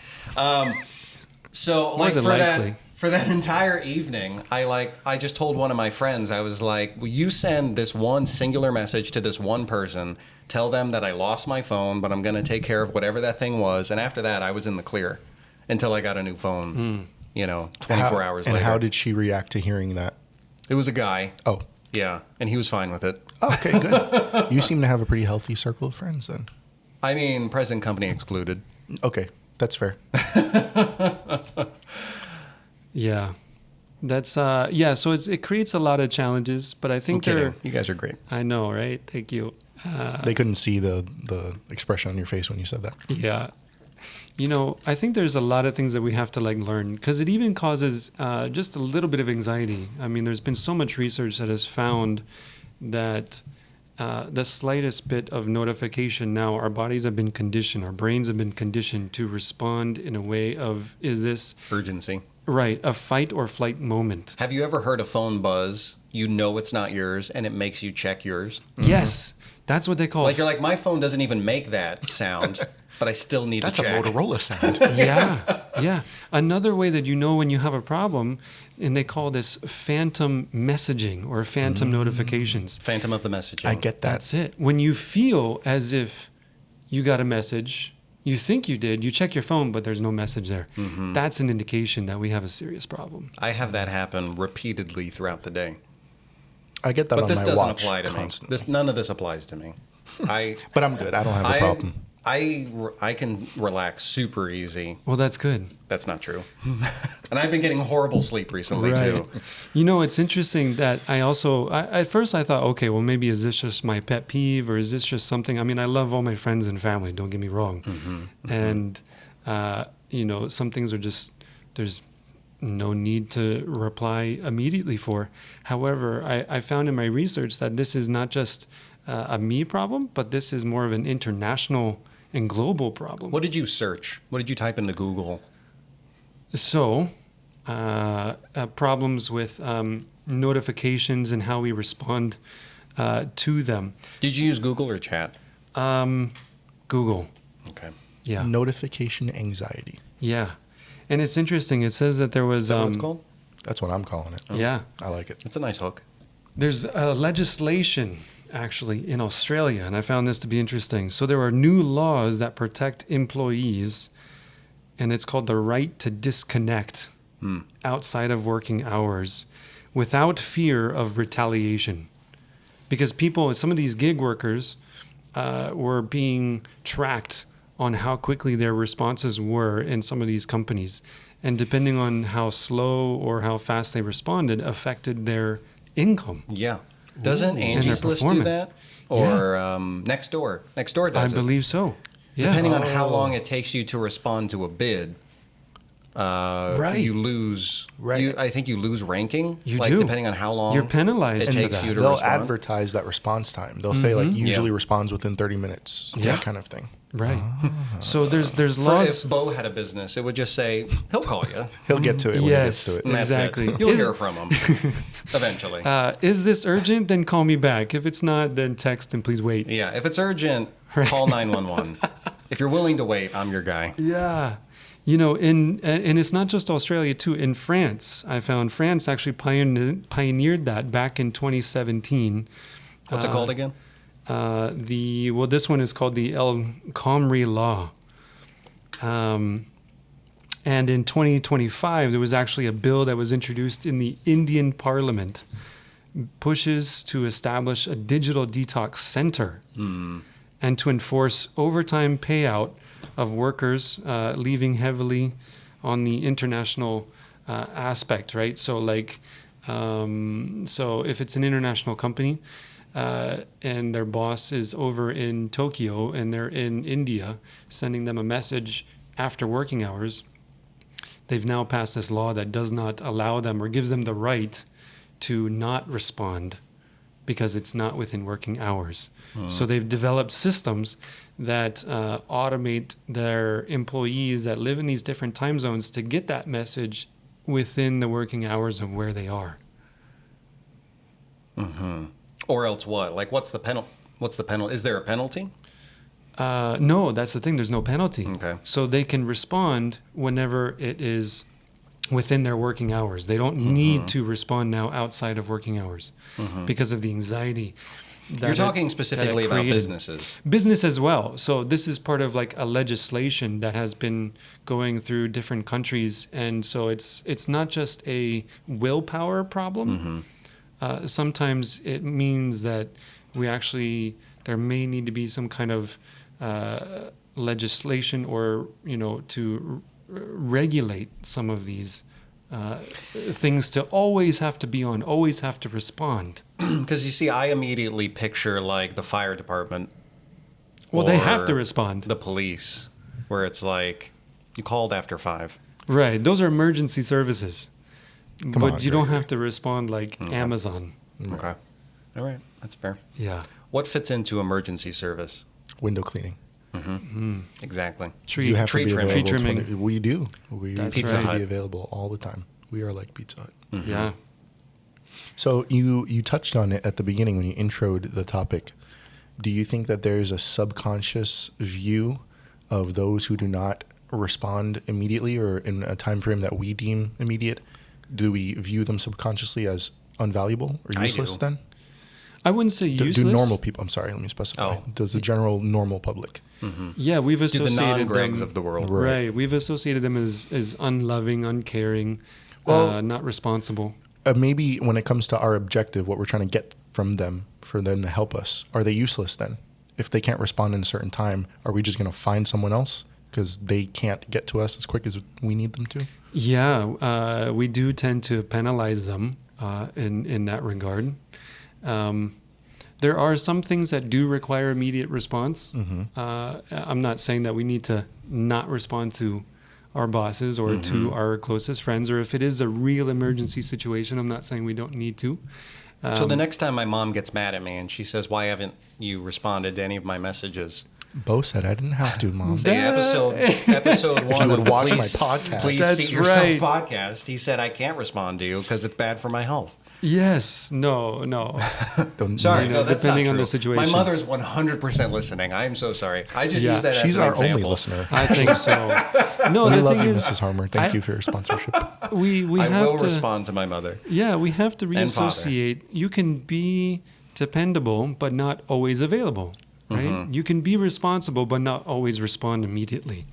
So like than likely. for that entire evening, I just told one of my friends, I was like, will you send this one singular message to this one person, tell them that I lost my phone, but I'm going to take care of whatever that thing was. And after that, I was in the clear until I got a new phone, 24 hours later. And how did she react to hearing that? It was a guy. Oh. Yeah, and he was fine with it. Oh, okay, good. You seem to have a pretty healthy circle of friends then. I mean, present company excluded. Okay, that's fair. Yeah. That's so it creates a lot of challenges, but I think I'm kidding. You guys are great. I know, right? Thank you. They couldn't see the expression on your face when you said that. Yeah. I think there's a lot of things that we have to learn, because it even causes just a little bit of anxiety. I mean, there's been so much research that has found that the slightest bit of notification now, our bodies have been conditioned, our brains have been conditioned to respond in a way of, is this Urgency. right, a fight or flight moment? Have you ever heard a phone buzz? You know it's not yours, and it makes you check yours. Yes, that's what they call. Like you're like, my phone doesn't even make that sound, but I still need That's to check. a Motorola sound. Yeah. Another way that you know when you have a problem, and they call this phantom messaging or phantom notifications. Phantom of the messaging. I get that. That's it. When you feel as if you got a message, you think you did, you check your phone, but there's no message there. Mm-hmm. That's an indication that we have a serious problem. I have that happen repeatedly throughout the day. I get that But on this my doesn't watch apply to constantly. me. None of this applies to me. But I'm good. I don't have a problem. I can relax super easy. Well, that's good. That's not true. And I've been getting horrible sleep recently too. It's interesting that at first I thought, okay, well, maybe is this just my pet peeve, or is this just something? I mean, I love all my friends and family, don't get me wrong. Mm-hmm. And, some things are just, there's no need to reply immediately for. However, I found in my research that this is not just a me problem, but this is more of an international and global problem. What did you search? What did you type into Google? So, problems with notifications and how we respond to them. Did you use Google or chat? Google. Okay. Yeah. Notification anxiety. Yeah. And it's interesting. It says that there was... Is that what it's called? That's what I'm calling it. Yeah. I like it. It's a nice hook. There's legislation, actually, in Australia, and I found this to be interesting. So there are new laws that protect employees, and it's called the right to disconnect outside of working hours without fear of retaliation. Because some of these gig workers were being tracked on how quickly their responses were in some of these companies. And depending on how slow or how fast they responded, affected their income. Yeah. Doesn't And Angie's their List do performance. that? Or Nextdoor? Nextdoor does I believe so. Yeah. Depending on how long it takes you to respond to a bid, Right. you lose. Right. I think you lose ranking. You like, do. Depending on how long You're penalized it for takes that. you to They'll respond. advertise that response time. They'll say like usually Yeah. responds within 30 minutes. Yeah. That kind of thing. Right. So there's For laws. if Bo had a business, it would just say he'll call you. He'll get to it when he gets to it. And that's Exactly. it. You'll hear from him eventually. Is this urgent? Then call me back. If it's not, then text and please wait. Yeah. If it's urgent, call 911. If you're willing to wait, I'm your guy. Yeah. And it's not just Australia too. In France, I found France actually pioneered that back in 2017. What's it called again? This one is called the El Khomri Law. And in 2025, there was actually a bill that was introduced in the Indian Parliament, pushes to establish a digital detox center and to enforce overtime payout of workers leaving heavily on the international aspect, right? So so if it's an international company, and their boss is over in Tokyo and they're in India, sending them a message after working hours, they've now passed this law that does not allow them or gives them the right to not respond because it's not within working hours. So they've developed systems that automate their employees that live in these different time zones to get that message within the working hours of where they are. Or else what? Like, what's the penalty? Is there a penalty? No, that's the thing. There's no penalty. Okay. So they can respond whenever it is within their working hours. They don't need to respond now outside of working hours because of the anxiety. You're talking specifically about created. businesses. Business as well. So this is part of like a legislation that has been going through different countries, and so it's not just a willpower problem. Sometimes it means that there may need to be some kind of legislation or to regulate some of these things to always have to be on, always have to respond. Because you see, I immediately picture like the fire department. Well, they have or to respond. The police, where it's like, you called after 5. Right. Those are emergency services. Come But on, you don't Greg. have to respond like Amazon. Okay. All right. That's fair. Yeah. What fits into emergency service? Window cleaning. Exactly. Tree, You have tree to be trimming. available. Tree trimming. 20 we do. We That's Pizza try to Hut. be available all the time. We are like Pizza Hut. Yeah. So you touched on it at the beginning when you introed the topic. Do you think that there's a subconscious view of those who do not respond immediately or in a time frame that we deem immediate? Do we view them subconsciously as unvaluable or I useless do. then? I wouldn't say Do useless. normal people, I'm sorry, let me specify. Oh. Does the general normal public? Yeah, we've To the associated non-Gregs them. of the world. Right. We've associated them as unloving, uncaring, Well- not responsible. Maybe when it comes to our objective, what we're trying to get from them, for them to help us, are they useless then? If they can't respond in a certain time, are we just going to find someone else because they can't get to us as quick as we need them to? Yeah, we do tend to penalize them in that regard. There are some things that do require immediate response. I'm not saying that we need to not respond to our bosses or to our closest friends, or if it is a real emergency situation, I'm not saying we don't need to. So the next time my mom gets mad at me and she says, "Why haven't you responded to any of my messages?" Bo said I didn't have to, Mom. Say episode 1 you would of the watch my Please- podcast. Please That's See Yourself right. podcast. He said, "I can't respond to you because it's bad for my health." Yes, no. Don't- Sorry, You no, know, that's depending not on true. the situation. My mother's 100% listening. I am so sorry. I just Yeah. use that She's as an our example. only listener. I think so. No, We the love thing you, is, Mrs. Harmer. Thank you for your sponsorship. we I have will to respond to my mother. Yeah, we have to And father. reassociate. You can be dependable, but not always available. Right? You can be responsible, but not always respond immediately.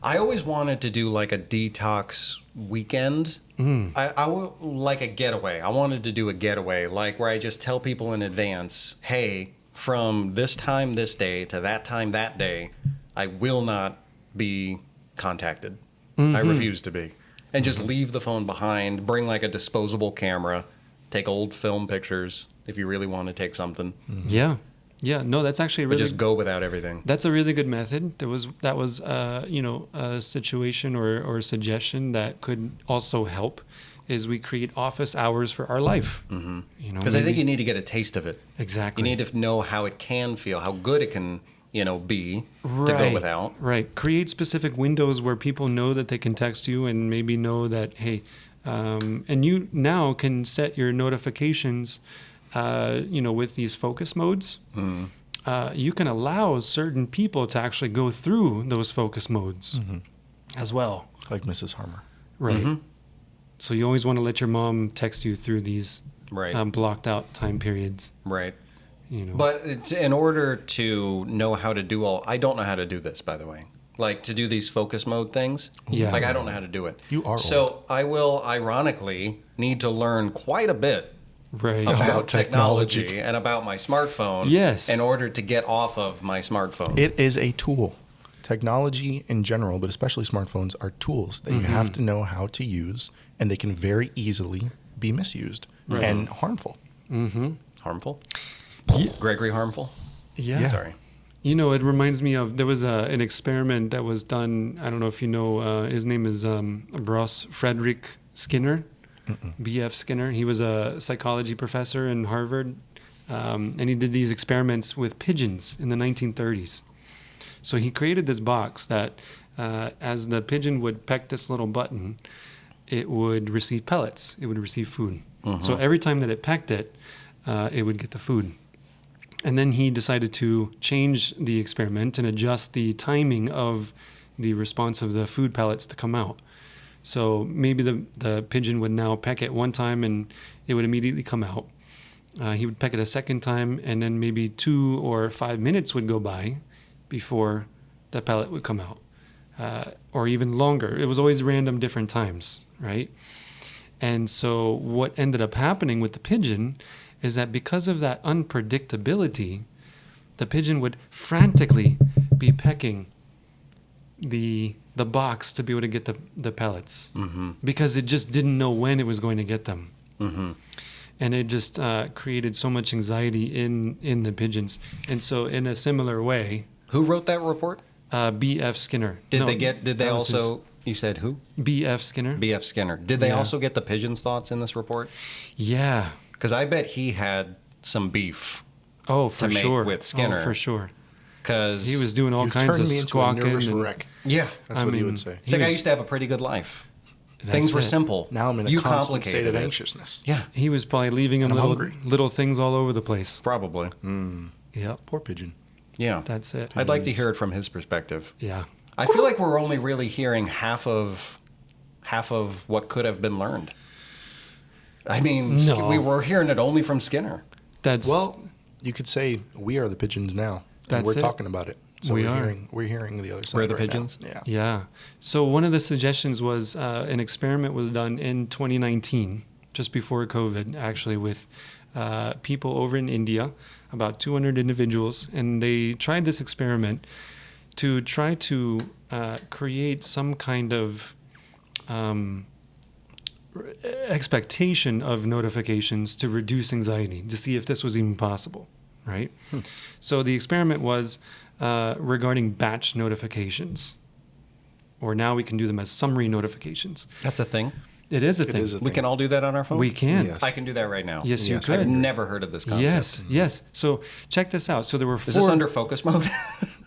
I always wanted to do like a detox weekend. I would like a getaway. I wanted to do a getaway, like where I just tell people in advance, hey, from this time this day to that time that day, I will not be contacted. I refuse to be. And just leave the phone behind, bring like a disposable camera, take old film pictures if you really want to take something, Yeah. Yeah, no, that's actually but really just go without everything. that's a really good method. That was a situation or suggestion that could also help is we create office hours for our life. Because I think you need to get a taste of it. exactly You need to know how it can feel, how good it can, be to go without. Right. Create specific windows where people know that they can text you and maybe know that, hey, and you now can set your notifications, with these focus modes. You can allow certain people to actually go through those focus modes as well. Like Mrs. Harmer. Right. So you always want to let your mom text you through these Right. blocked out time periods. Right. But in order to know how to do I don't know how to do this, by the way. Like to do these focus mode things. Yeah. Like I don't know how to do it. You are So I will ironically need to learn quite a bit right. about technology. technology and about my smartphone. Yes. In order to get off of my smartphone. It is a tool. Technology in general, but especially smartphones, are tools that you have to know how to use, and they can very easily be misused and harmful. Harmful? Yeah. Gregory harmful? Yeah. Sorry. It reminds me of, there was an experiment that was done. I don't know if you know, his name is Ross Frederick Skinner. B.F. Skinner. He was a psychology professor in Harvard, and he did these experiments with pigeons in the 1930s. So he created this box that, as the pigeon would peck this little button, it would receive pellets. It would receive food. So every time that it pecked it, it would get the food. And then he decided to change the experiment and adjust the timing of the response of the food pellets to come out. So maybe the pigeon would now peck it one time and it would immediately come out. He would peck it a second time, and then maybe 2 or 5 minutes would go by before the pellet would come out, or even longer. It was always random, different times, right? And so what ended up happening with the pigeon is that because of that unpredictability, the pigeon would frantically be pecking the box to be able to get the pellets, because it just didn't know when it was going to get them. And it just created so much anxiety in the pigeons. And so in a similar way... Who wrote that report? B.F. Skinner. Did they also... You said who? B.F. Skinner. B.F. Skinner. Did they also get the pigeons' thoughts in this report? Yeah. Because I bet he had some beef. Oh, for to make sure. with Skinner. Oh, for sure. Because he was doing all kinds of turned me into a squawking. nervous wreck. Yeah. That's what he would say. It's like I used to have a pretty good life. That's Things were it. simple. Now I'm in a You constant state of complicated it. anxiousness. Yeah, He was probably leaving him And I'm hungry. little things all over the place. probably. Yep. Poor pigeon. Yeah. That's it. I'd like to hear it from his perspective. Yeah. I feel like we're only really hearing half of what could have been learned. I mean, No. we were hearing it only from Skinner. That's... Well, you could say we are the pigeons now. That's And we're it. talking about it. So We we're are. hearing the other side. We're the right now. pigeons? Yeah. Yeah. So one of the suggestions was an experiment was done in 2019, just before COVID, actually, with people over in India, about 200 individuals, and they tried this experiment to try to create some kind of expectation of notifications to reduce anxiety, to see if this was even possible, right? So the experiment was regarding batch notifications, or now we can do them as summary notifications. That's a thing. It is a thing. is a We can all do that on our phone? We can. Yes. I can do that right now. Yes, you Yes, could. I've never heard of this concept. Yes, yes. So check this out. So there were 4. Is this under focus mode?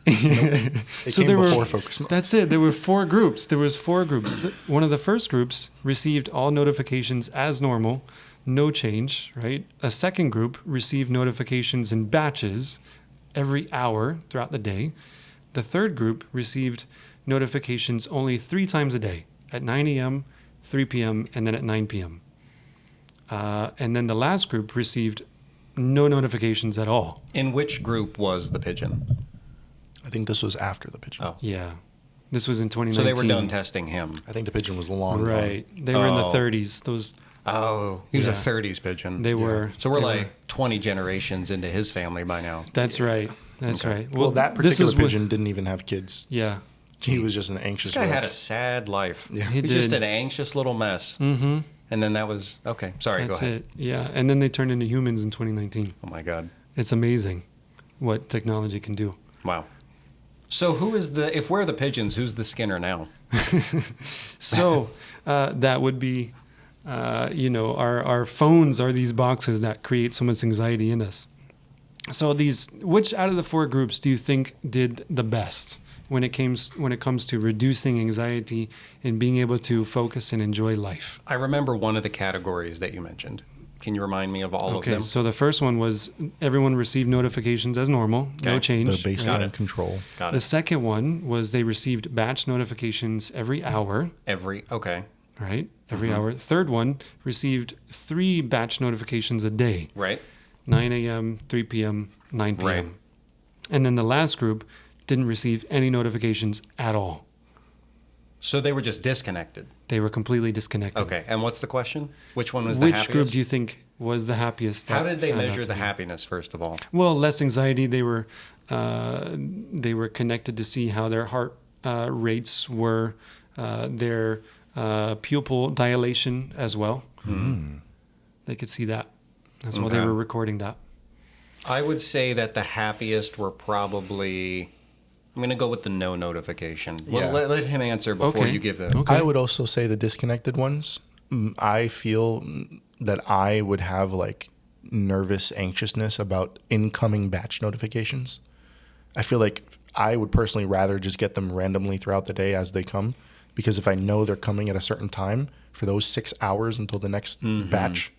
It So came there were- before focus mode. That's it. There were 4 groups. There was 4 groups. One of the first groups received all notifications as normal, no change, right? A second group received notifications in batches every hour throughout the day. The third group received notifications only 3 times a day, at 9 a.m., 3 p.m., and then at 9 p.m. And then the last group received no notifications at all. In which group was the pigeon? I think this was after the pigeon. Oh. Yeah. This was in 2019. So they were done testing him. I think the pigeon was long Right. They were in the Oh. 30s. Those Oh, he was Yeah. a 30s pigeon. they were. So we're they like were- 20 generations into his family by now. That's right. That's Okay. right. Well, that this particular is what- pigeon didn't even have kids. Yeah. He was just an anxious This guy wreck. had a sad life. Yeah. He He was just did. an anxious little mess. Mm-hmm. And then that was, okay, sorry, That's go ahead. it. Yeah. And then they turned into humans in 2019. Oh my God. It's amazing what technology can do. Wow. So who is if we're the pigeons, who's the Skinner now? So that would be, our phones are these boxes that create so much anxiety in us. So which out of the 4 groups do you think did the best when it comes to reducing anxiety and being able to focus and enjoy life? I remember one of the categories that you mentioned. Can you remind me of all of Okay, them? so the first one was everyone received notifications as normal, no Okay. change. The Got baseline it. control. Got The it. second one was they received batch notifications every hour, Okay. right? Every Mm-hmm. hour. Third one received 3 batch notifications a day, Right. 9 a.m., 3 p.m., 9 p.m. Right. And then the last group didn't receive any notifications at all. So they were just disconnected. They were completely disconnected. Okay. And what's the question? Which one was the Which happiest? group do you think was the happiest? How that did they found out measure to the be? happiness, first of all? Well, less anxiety. They were connected to see how their heart rates were, their pupil dilation as well. They could see that. That's why they Okay. were recording that. I would say that the happiest were probably... I'm going to go with the no notification. Well, Yeah. let him answer before Okay. you give the... Okay. I would also say the disconnected ones I feel that I would have like nervous anxiousness about incoming batch notifications. I feel like I would personally rather just get them randomly throughout the day as they come, because if I know they're coming at a certain time for those 6 hours until the next batch,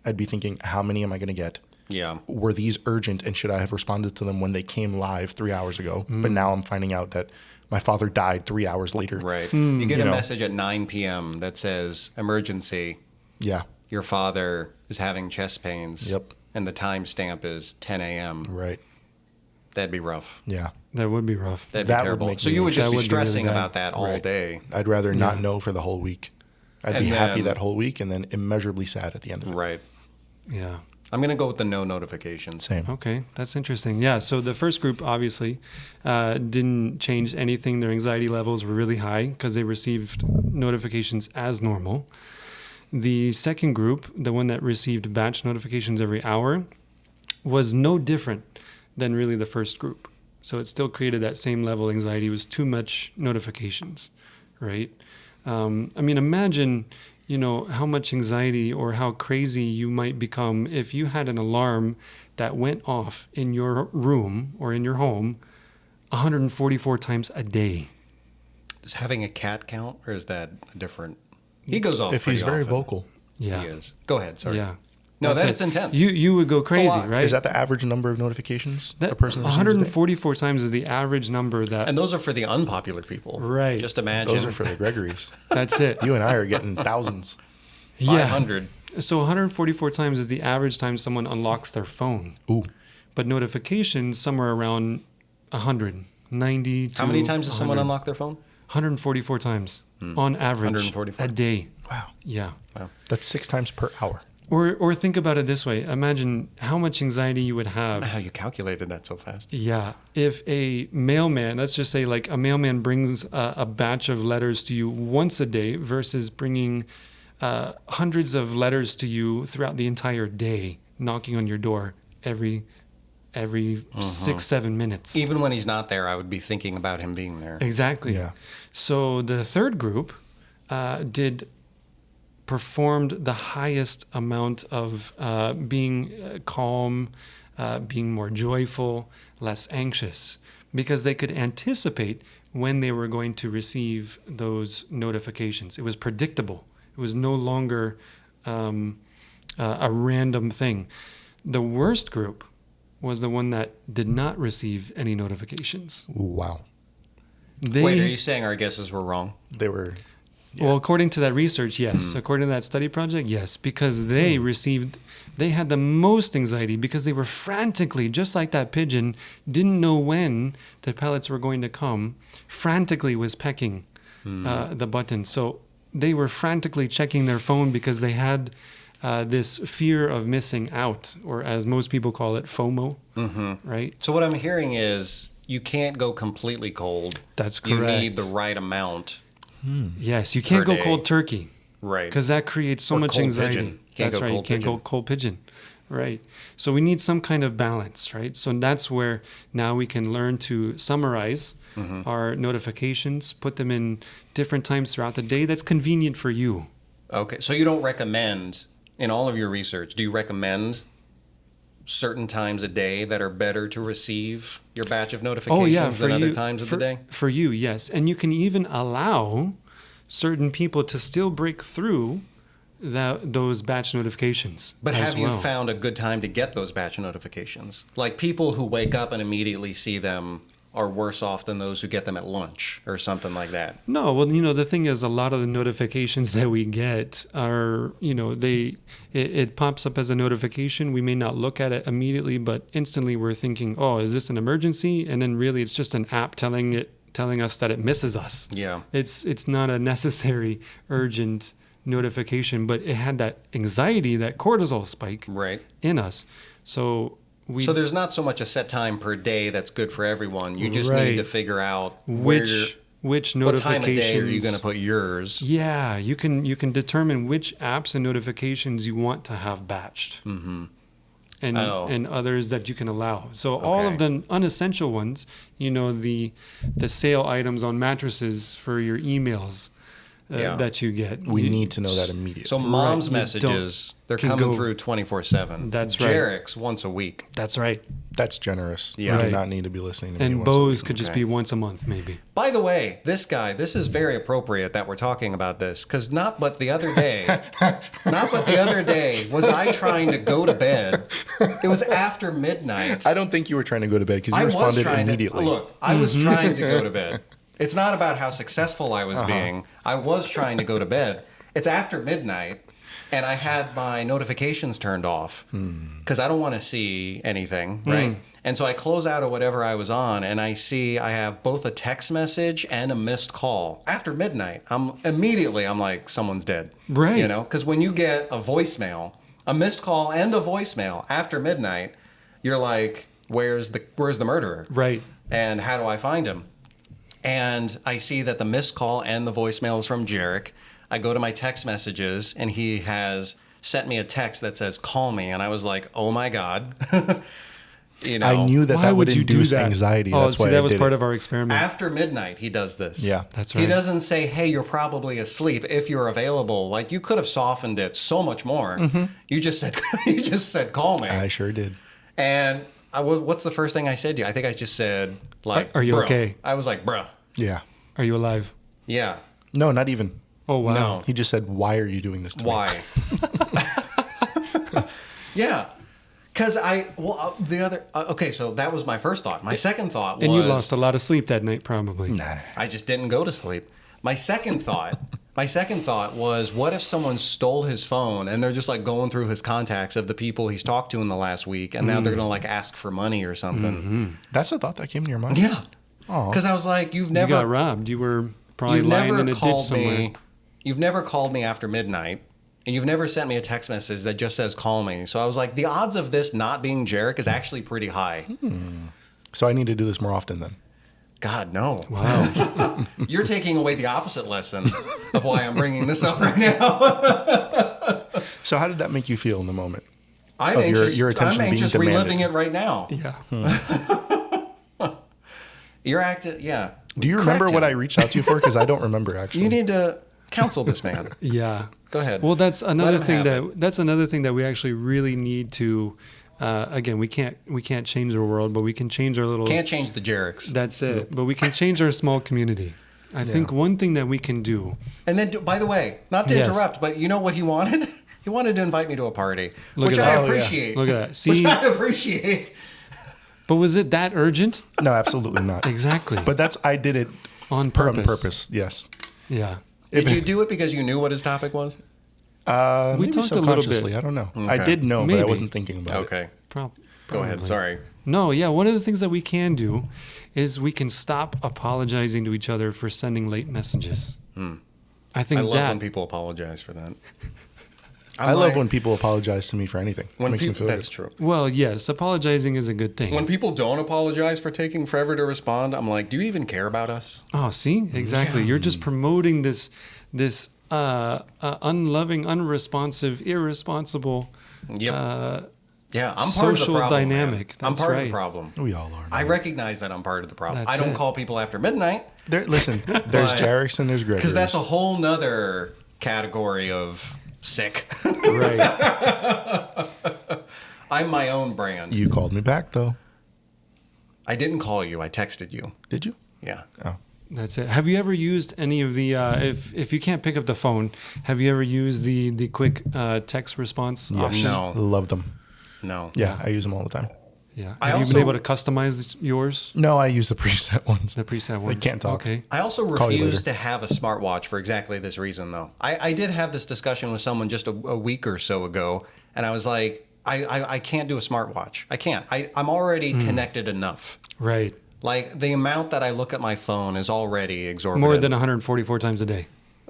I'd be thinking, how many am I going to get? Yeah. Were these urgent, and should I have responded to them when they came live 3 hours ago? But now I'm finding out that my father died 3 hours later. Right. You get You a know. message at 9 p.m. that says, emergency, Yeah. your father is having chest pains. Yep. And the timestamp is 10 a.m. Right. That'd be rough. Yeah. That would be rough. That'd That be would terrible. make So me you would anxious. just be That would be really stressing bad. about that all Right. day. I'd rather not Yeah. know for the whole week. I'd And be happy then- that whole week and then immeasurably sad at the end of it. Right. Yeah. I'm going to go with the no notifications. Same. Okay, that's interesting. Yeah, so the first group obviously didn't change anything. Their anxiety levels were really high because they received notifications as normal. The second group, the one that received batch notifications every hour, was no different than really the first group. So it still created that same level of anxiety. It was too much notifications, right? I mean, imagine, how much anxiety or how crazy you might become if you had an alarm that went off in your room or in your home 144 times a day. Does having a cat count, or is that a different? He goes off. If he's pretty very often. vocal. Yeah. He is. Go ahead. Sorry. Yeah. No, That's that's it. intense. You would go crazy, lot. right? Is that the average number of notifications That a person receives a day? 144 times is the average number that. And those are for the unpopular people. Right. Just imagine. Those are for the Gregories. That's it. You and I are getting thousands. Yeah. 500. So 144 times is the average time someone unlocks their phone. Ooh. But notifications somewhere around 190 to How many times does someone 100. unlock their phone? 144 times on average 144. a day. Wow. Yeah. That's 6 times per hour. Or think about it this way. Imagine how much anxiety you would I don't know have. how you calculated that so fast. Yeah. If a mailman, let's just say like a mailman brings a batch of letters to you once a day versus bringing hundreds of letters to you throughout the entire day, knocking on your door every 6-7 minutes. Even when he's not there, I would be thinking about him being there. Exactly. Yeah. So the third group performed the highest amount of being calm, being more joyful, less anxious, because they could anticipate when they were going to receive those notifications. It was predictable. It was no longer a random thing. The worst group was the one that did not receive any notifications. Wow. Wait, are you saying our guesses were wrong? They were. Well, according to that research, yes. According to that study project, yes. Because they had the most anxiety because they were frantically, just like that pigeon, didn't know when the pellets were going to come, frantically was pecking the button. So they were frantically checking their phone because they had this fear of missing out, or as most people call it, FOMO, right? So what I'm hearing is you can't go completely cold. That's You correct. need the right amount. Yes, you can't Per go day. cold turkey. Right. Because that creates so Or much cold anxiety. pigeon. Can't That's go right. cold You can't pigeon. go cold pigeon. Right. So we need some kind of balance, right? So that's where now we can learn to summarize our notifications, put them in different times throughout the day that's convenient for you. Okay. So you don't recommend, in all of your research, do you recommend certain times a day that are better to receive your batch of notifications than other times of the day? For you, yes. And you can even allow certain people to still break through those batch notifications. But as have you well. found a good time to get those batch notifications? Like people who wake up and immediately see them are worse off than those who get them at lunch or something like that. No, well, the thing is, a lot of the notifications that we get are, it pops up as a notification. We may not look at it immediately, but instantly we're thinking, oh, is this an emergency? And then really it's just an app telling us that it misses us. Yeah. It's not a necessary, urgent notification, but it had that anxiety, that cortisol spike Right. in us. So So there's not so much a set time per day that's good for everyone. You just Right. need to figure out where which what time of notifications day are you going to put yours. Yeah, you can determine which apps and notifications you want to have batched, and others that you can allow. So all of Okay. the unessential ones, the sale items on mattresses for your emails, Yeah. that you get. We need to know that immediately. So mom's Right, you messages, they're can coming go- through 24/7. That's right. Jarek's once a week. That's right. That's generous. Yeah. You Right. do not need to be listening to me And once a Bo's week. could just Okay. be once a month, maybe. By the way, this guy, this is very appropriate that we're talking about this, because not but the other day was I trying to go to bed. It was after midnight. I don't think you were trying to go to bed because you responded immediately. Look, I was trying to go to bed. It's not about how successful I was being. I was trying to go to bed. It's after midnight, and I had my notifications turned off because I don't want to see anything, right? And so I close out of whatever I was on, and I see I have both a text message and a missed call after midnight. I'm like, someone's dead, Right. You know, because when you get a voicemail, a missed call and a voicemail after midnight, you're like, where's the murderer? Right. And how do I find him? And I see that the missed call and the voicemail is from Jarek. I go to my text messages, and he has sent me a text that says, call me. And I was like, oh my God. You know, I knew that Why that would would you do induce that? anxiety. Oh, That's see, why that I was did part it. of our experiment. after midnight, he does this. Yeah. That's He right. doesn't say, hey, you're probably asleep if you're available. Like, you could have softened it so much more. You just said, call me. I sure did. And what's the first thing I said to you? I think I just said, like, Are you bro. okay? I was like, bruh. Yeah. Are you alive? Yeah. No, not even. Oh, wow. No. He just said, "Why are you doing this to me?" Why? Yeah. Because okay, so that was my first thought. My second thought was. And you lost a lot of sleep that night, probably. Nah. I just didn't go to sleep. My second thought was, what if someone stole his phone and they're just like going through his contacts of the people he's talked to in the last week, and now they're gonna like ask for money or something. That's a thought that came to your mind. Yeah. Aw. Because I was like, You got robbed. You were probably you've lying never in a ditch called somewhere. me. You've never called me after midnight, and you've never sent me a text message that just says "call me." So I was like, the odds of this not being Jarek is actually pretty high. So I need to do this more often then. God, no. Wow. You're taking away the opposite lesson of why I'm bringing this up right now. So how did that make you feel in the moment? I'm Of your- anxious. your attention I'm being anxious demanded. reliving it right now. Yeah. You're acting. Yeah. Do you remember Correct what I him. reached out to you for? Because I don't remember actually. You need to counsel this man. Yeah. Go ahead. Well, that's Let another him thing have that's another thing that we actually really need to. Again, we can't change the world, but we can change our little. Can't change the Jareks. That's it. But we can change our small community. I think one thing that we can do. And then, by the way, not to Yes. interrupt, but you know what he wanted? He wanted to invite me to a party, Look which at I that. Oh, yeah. appreciate. Look at that. Which See? I appreciate. But was it that urgent? No, absolutely not. Exactly. But I did it on on purpose. purpose. Yes. Yeah. Did you do it because you knew what his topic was? We Maybe talked a little bit. subconsciously. I don't know. I Okay. did know, but I Maybe. wasn't thinking about it. Okay. Go Probably. ahead. Sorry. No, yeah. One of the things that we can do is we can stop apologizing to each other for sending late messages. I think I love that when people apologize for that. I love when people apologize to me for anything. It makes me feel that's good. true. Well, yes, apologizing is a good thing. When people don't apologize for taking forever to respond, I'm like, do you even care about us? Oh, see, exactly. You're just promoting this unloving, unresponsive, irresponsible. Yep. Yeah, I'm part of the social problem. man. dynamic. I'm That's part of right. the problem. We all are. I recognize that I'm part of the problem. That's I don't it. call people after midnight Listen, there's But- Jarek's and there's Gregory's. because that's a whole nother category of sick. Right. I'm my own brand. You called me back though. I didn't call you. I texted you. Did you? Yeah. Oh. That's it. Have you ever used any of the if you can't pick up the phone, have you ever used the quick text response Yes. option? No. Love them. No. Yeah, I use them all the time. Yeah. I Have you also- been able to customize yours? No, I use the preset ones. The preset ones. can't talk. Okay. I also Call you refuse later. to have a smartwatch for exactly this reason, though. I did have this discussion with someone just a week or so ago, and I was like, I can't do a smartwatch. I can't. I'm already connected enough. Right. Like, the amount that I look at my phone is already exorbitant. More than 144 times a day.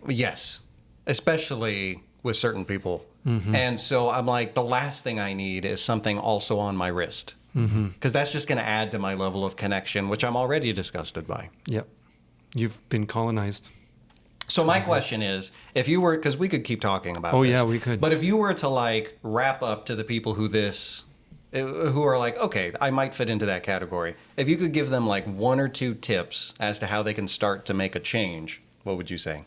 Yes. Especially with certain people. And so I'm like, the last thing I need is something also on my wrist. Because that's just going to add to my level of connection, which I'm already disgusted by. Yep. You've been colonized. So my question is, if you were, because we could keep talking about Oh, this. yeah, we could. But if you were to like wrap up to the people who are like, okay, I might fit into that category. If you could give them like one or two tips as to how they can start to make a change, what would you say?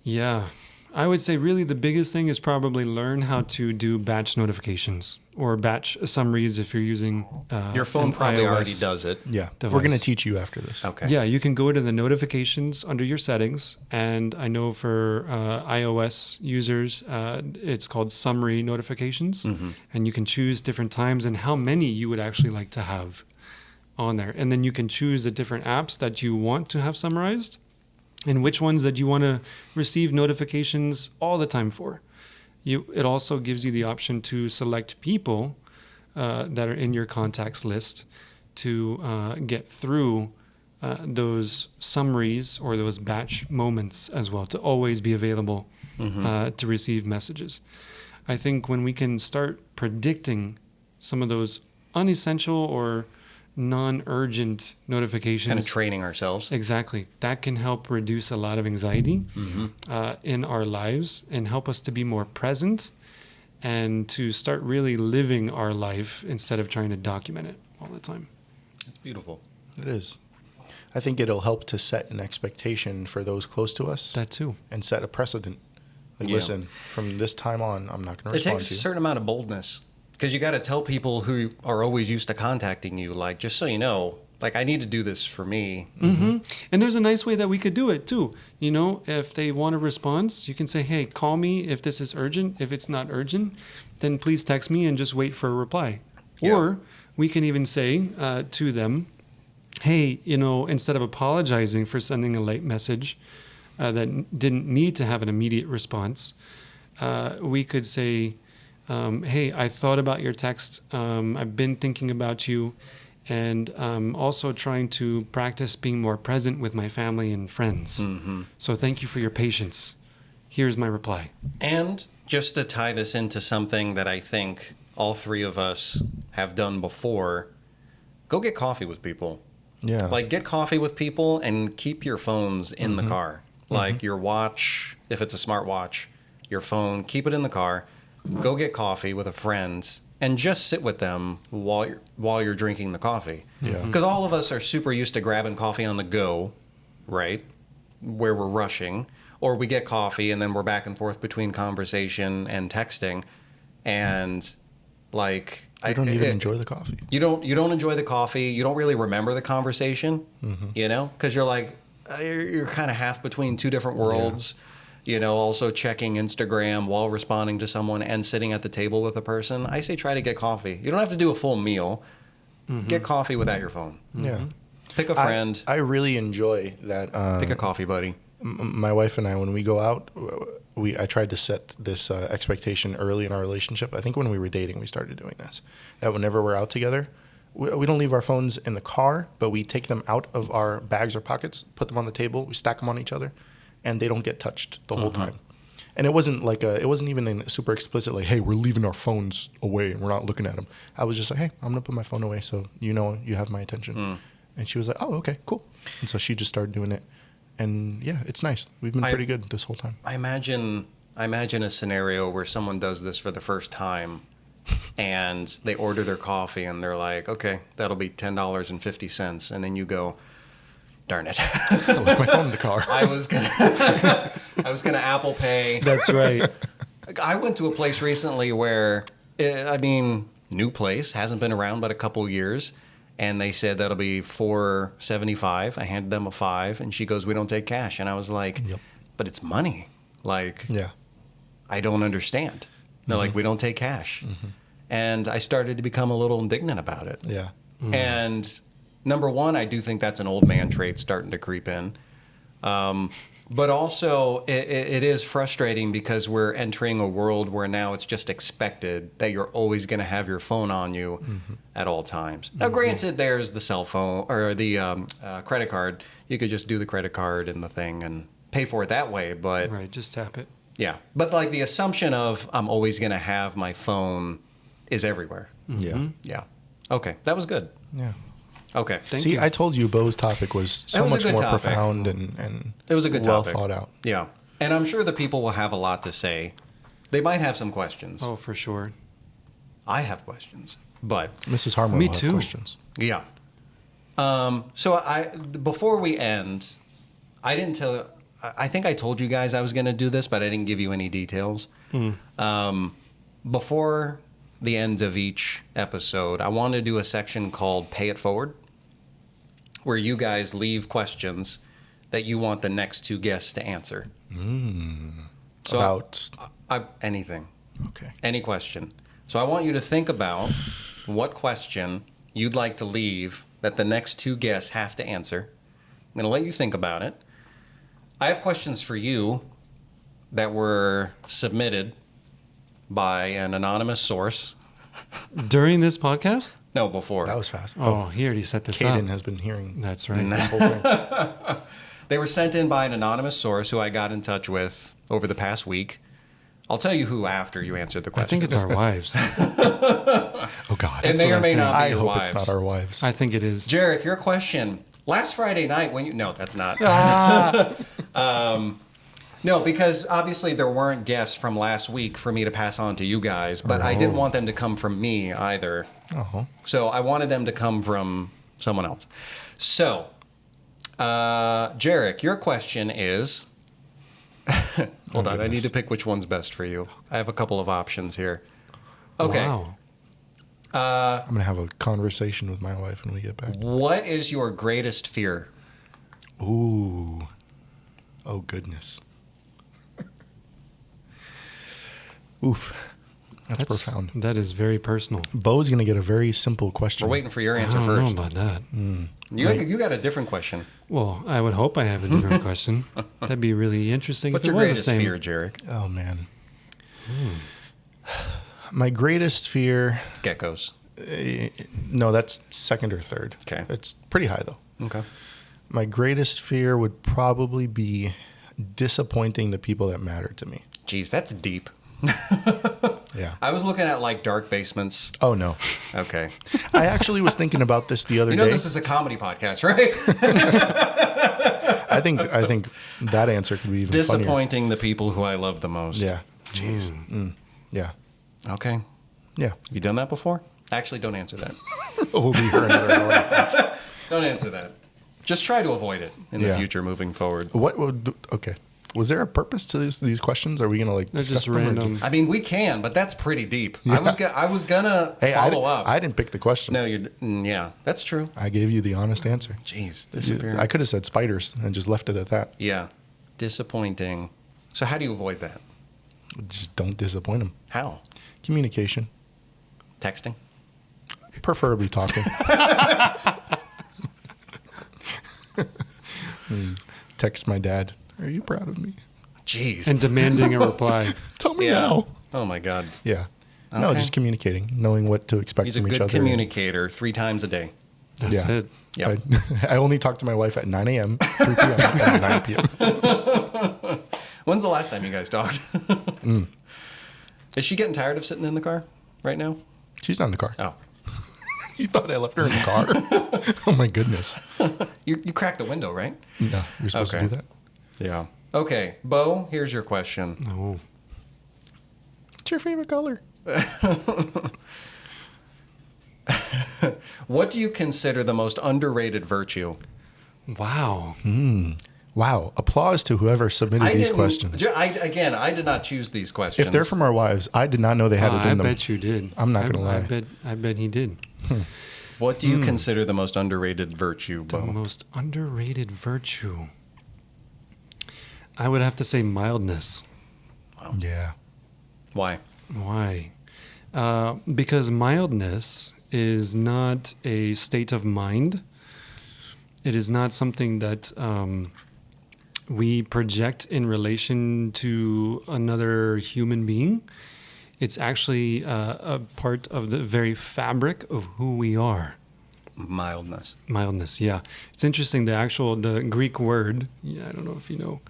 Yeah. I would say really the biggest thing is probably learn how to do batch notifications or batch summaries if you're using Your phone an probably iOS already does it. Yeah. device. We're going to teach you after this. Okay. Yeah, you can go to the notifications under your settings. And I know for iOS users, it's called summary notifications. And you can choose different times and how many you would actually like to have on there. And then you can choose the different apps that you want to have summarized and which ones that you want to receive notifications all the time for. It also gives you the option to select people that are in your contacts list to get through those summaries or those batch moments as well, to always be available to receive messages. I think when we can start predicting some of those unessential or non-urgent notifications. Kind of training ourselves. Exactly. That can help reduce a lot of anxiety in our lives and help us to be more present and to start really living our life instead of trying to document it all the time. It's beautiful. It is. I think it'll help to set an expectation for those close to us That too. and set a precedent. Like, Yeah. listen, from this time on, I'm not going to It respond takes to a you. certain amount of boldness because you got to tell people who are always used to contacting you, like, just so you know, like, I need to do this for me. And there's a nice way that we could do it too. You know, if they want a response, you can say, hey, call me if this is urgent. If it's not urgent, then please text me and just wait for a reply. Yeah. Or we can even say to them, hey, you know, instead of apologizing for sending a late message that didn't need to have an immediate response, we could say, hey, I thought about your text. I've been thinking about you. And also trying to practice being more present with my family and friends. So thank you for your patience. Here's my reply. And just to tie this into something that I think all three of us have done before, go get coffee with people. Yeah. Like, get coffee with people and keep your phones in the car. Like, your watch, if it's a smart watch, your phone, keep it in the car. Go get coffee with a friend and just sit with them while you're drinking the coffee. Yeah. Because all of us are super used to grabbing coffee on the go, right? Where we're rushing. Or we get coffee and then we're back and forth between conversation and texting. And, like... I don't even enjoy the coffee. You don't enjoy the coffee. You don't really remember the conversation, you know, because you're like, you're kind of half between two different worlds, you know, also checking Instagram while responding to someone and sitting at the table with a person. I say try to get coffee. You don't have to do a full meal. Get coffee without your phone. Yeah. Pick a friend. I really enjoy that. Pick a coffee buddy. My wife and I, when we go out, I tried to set this expectation early in our relationship. I think when we were dating, we started doing this. That whenever we're out together, we don't leave our phones in the car, but we take them out of our bags or pockets, put them on the table, we stack them on each other, and they don't get touched the whole time. And it wasn't like it wasn't even in super explicit, like, hey, we're leaving our phones away and we're not looking at them. I was just like, hey, I'm gonna put my phone away so you know you have my attention. And she was like, oh, okay, cool. And so she just started doing it. And yeah, it's nice. We've been pretty good this whole time. I imagine a scenario where someone does this for the first time and they order their coffee and they're like, okay, that'll be $10.50. And then you go, darn it. I left my phone in the car. I was gonna Apple Pay. That's right. I went to a place recently where, new place, hasn't been around but a couple years. And they said that'll be $4.75. I handed them a $5, and she goes, "We don't take cash." And I was like, Yep. "But it's money. Like, Yeah. I don't understand." They're like, "We don't take cash." And I started to become a little indignant about it. Yeah. And number one, I do think that's an old man trait starting to creep in. But also, it is frustrating because we're entering a world where now it's just expected that you're always going to have your phone on you at all times. Now, granted, there's the cell phone or the credit card. You could just do the credit card and the thing and pay for it that way. But Right, just tap it. yeah, but like the assumption of I'm always going to have my phone is everywhere. Yeah. Yeah. Okay, that was good. Yeah. Okay. Thank See, you. I told you Bo's topic was so was a much good more topic. profound and It was a good well topic. thought out. Yeah. And I'm sure the people will have a lot to say. They might have some questions. Oh, for sure. I have questions. But Mrs. Harmon Me will have too. questions. yeah. So before we end, I didn't tell I think I told you guys I was going to do this, but I didn't give you any details. Before the end of each episode, I want to do a section called Pay It Forward, where you guys leave questions that you want the next two guests to answer. So About anything. okay. Any question. So I want you to think about what question you'd like to leave that the next two guests have to answer. I'm going to let you think about it. I have questions for you that were submitted by an anonymous source. During this podcast? No, before. That was fast. Oh, he already set this Caden up. has been hearing That's right. this whole thing. They were sent in by an anonymous source who I got in touch with over the past week. I'll tell you who after you answered the I question. think it's our wives. Oh God. It may or may not be I your hope wives. it's not our wives. I think it is. Jarek, your question. Last Friday night when you... No, that's not. No, because obviously there weren't guests from last week for me to pass on to you guys, but I didn't want them to come from me either. So I wanted them to come from someone else. So, Jarek, your question is... Hold on, I need to pick which one's best for you. I have a couple of options here. Okay. Wow. I'm gonna have a conversation with my wife when we get back. What is your greatest fear? Ooh. Oh goodness. Oof. That's profound. That is very personal. Bo's gonna get a very simple question. We're waiting for your I answer don't first. know about that. You got a different question. Well, I would hope I have a different question. That'd be really interesting What's if it your was the greatest same. fear, Jarek? Oh man. My greatest fear. Geckos. No, that's second or third. Okay. It's pretty high though. Okay. My greatest fear would probably be disappointing the people that matter to me. Jeez, that's deep. Yeah. I was looking at like dark basements. Oh no. Okay. I actually was thinking about this the other You know day. this is a comedy podcast, right? I think that answer could be even Disappointing the people who I love the most. funnier. Yeah. Jeez. Yeah. Okay. Yeah. Have you done that before? Actually, don't answer that. We'll be here another hour. Don't answer that. Just try to avoid it in the Yeah. future moving forward. What would okay? Was there a purpose to these questions? Are we gonna like They're discuss just them or- random. I mean, we can, but that's pretty deep. I was gonna Hey, follow up. I didn't pick the question. No, yeah, that's true. I gave you the honest answer. Jeez, I disappearing. could have said spiders and just left it at that. Yeah, disappointing. So how do you avoid that? Just don't disappoint them. How? Communication, Texting? preferably talking. Text my dad. Are you proud of me? Jeez. And demanding a reply. Tell me yeah. now. Oh my God. Yeah. No, Okay. just communicating, knowing what to expect He's a from each good other. communicator 3 times a day. That's Yeah. it. Yep. I only talk to my wife at 9 a.m., 3 p.m., and 9 p.m. When's the last time you guys talked? Is she getting tired of sitting in the car right now? She's not in the car. Oh. You thought I left her in the car? Oh my goodness. You cracked the window, right? No, you're supposed Okay. to do that. Yeah. Okay, Bo, here's your question. Oh. What's your favorite color? What do you consider the most underrated virtue? Wow. Wow. Applause to whoever submitted these didn't- questions. I did not choose these questions. If they're from our wives, I did not know they had it I in them. bet you did. I'm not gonna lie. I bet he did. What do you consider the most underrated virtue, The Bo? most underrated virtue. I would have to say mildness. Yeah. Why? Why? Because mildness is not a state of mind. It is not something that we project in relation to another human being. It's actually a part of the very fabric of who we are. Mildness. Mildness, yeah. It's interesting. The Greek word, I don't know if you know,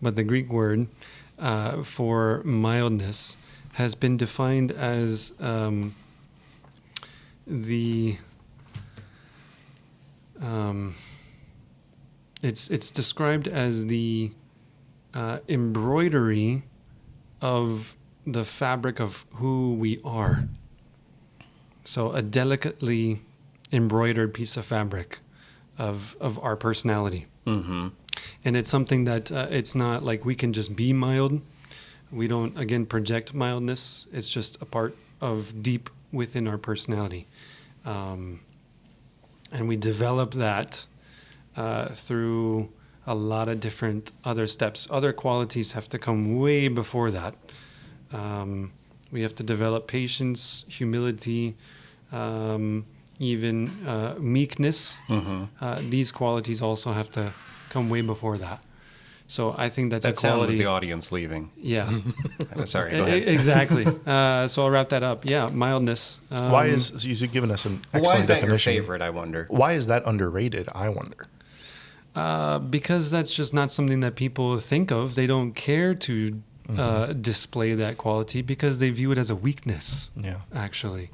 but the Greek word for mildness has been defined as it's described as the embroidery of the fabric of who we are. So a delicately embroidered piece of fabric of our personality. Mm-hmm. And it's something that it's not like we can just be mild. We don't, again, project mildness. It's just a part of deep within our personality. And we develop that through a lot of different other steps. Other qualities have to come way before that. We have to develop patience, humility, even meekness. These qualities also have to come way before that. So I think that's that a quality. That sound was the audience leaving. Yeah. Sorry, go ahead. Exactly. So I'll wrap that up. Yeah, mildness. Why is, so you've given us an excellent why is that definition. your favorite, I wonder? Why is that underrated, I wonder? Because that's just not something that people think of. They don't care to display that quality because they view it as a weakness, actually.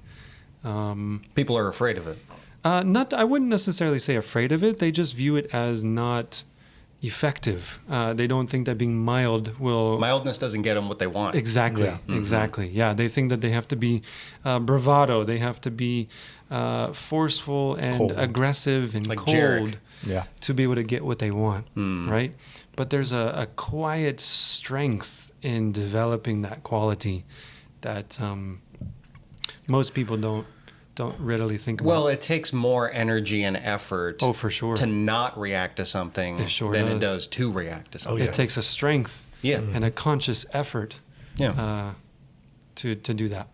People are afraid of it. I wouldn't necessarily say afraid of it. They just view it as not effective. They don't think that being mild will... Mildness doesn't get them what they want. Exactly. Yeah. Exactly. Yeah. They think that they have to be bravado. They have to be forceful and aggressive and like cold Jarek. To be able to get what they want. Right. But there's a quiet strength in developing that quality that most people don't readily think about. Well, it takes more energy and effort for sure. to not react to something than it does to react to something. It takes a strength and a conscious effort to do that.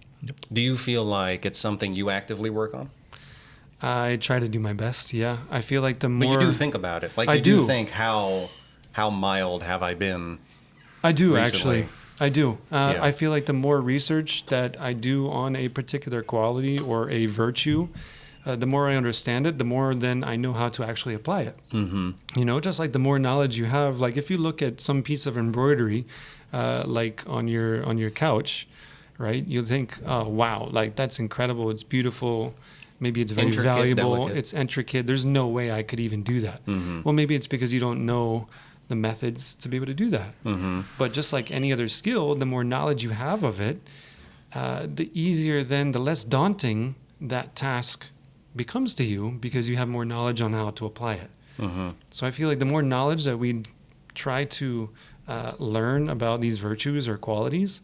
Do you feel like it's something you actively work on? I try to do my best, yeah. I feel like the more... But you do think about it. Like you do think, how mild have I been I do, recently? Actually. I do. I feel like the more research that I do on a particular quality or a virtue, the more I understand it, the more then I know how to actually apply it. You know, just like the more knowledge you have, like if you look at some piece of embroidery, like on your couch, right? You think, oh, wow, like that's incredible. It's beautiful. Maybe it's very valuable. Delicate. It's intricate. There's no way I could even do that. Well, maybe it's because you don't know the methods to be able to do that. But just like any other skill, the more knowledge you have of it, the easier then, the less daunting that task becomes to you because you have more knowledge on how to apply it. So I feel like the more knowledge that we try to learn about these virtues or qualities,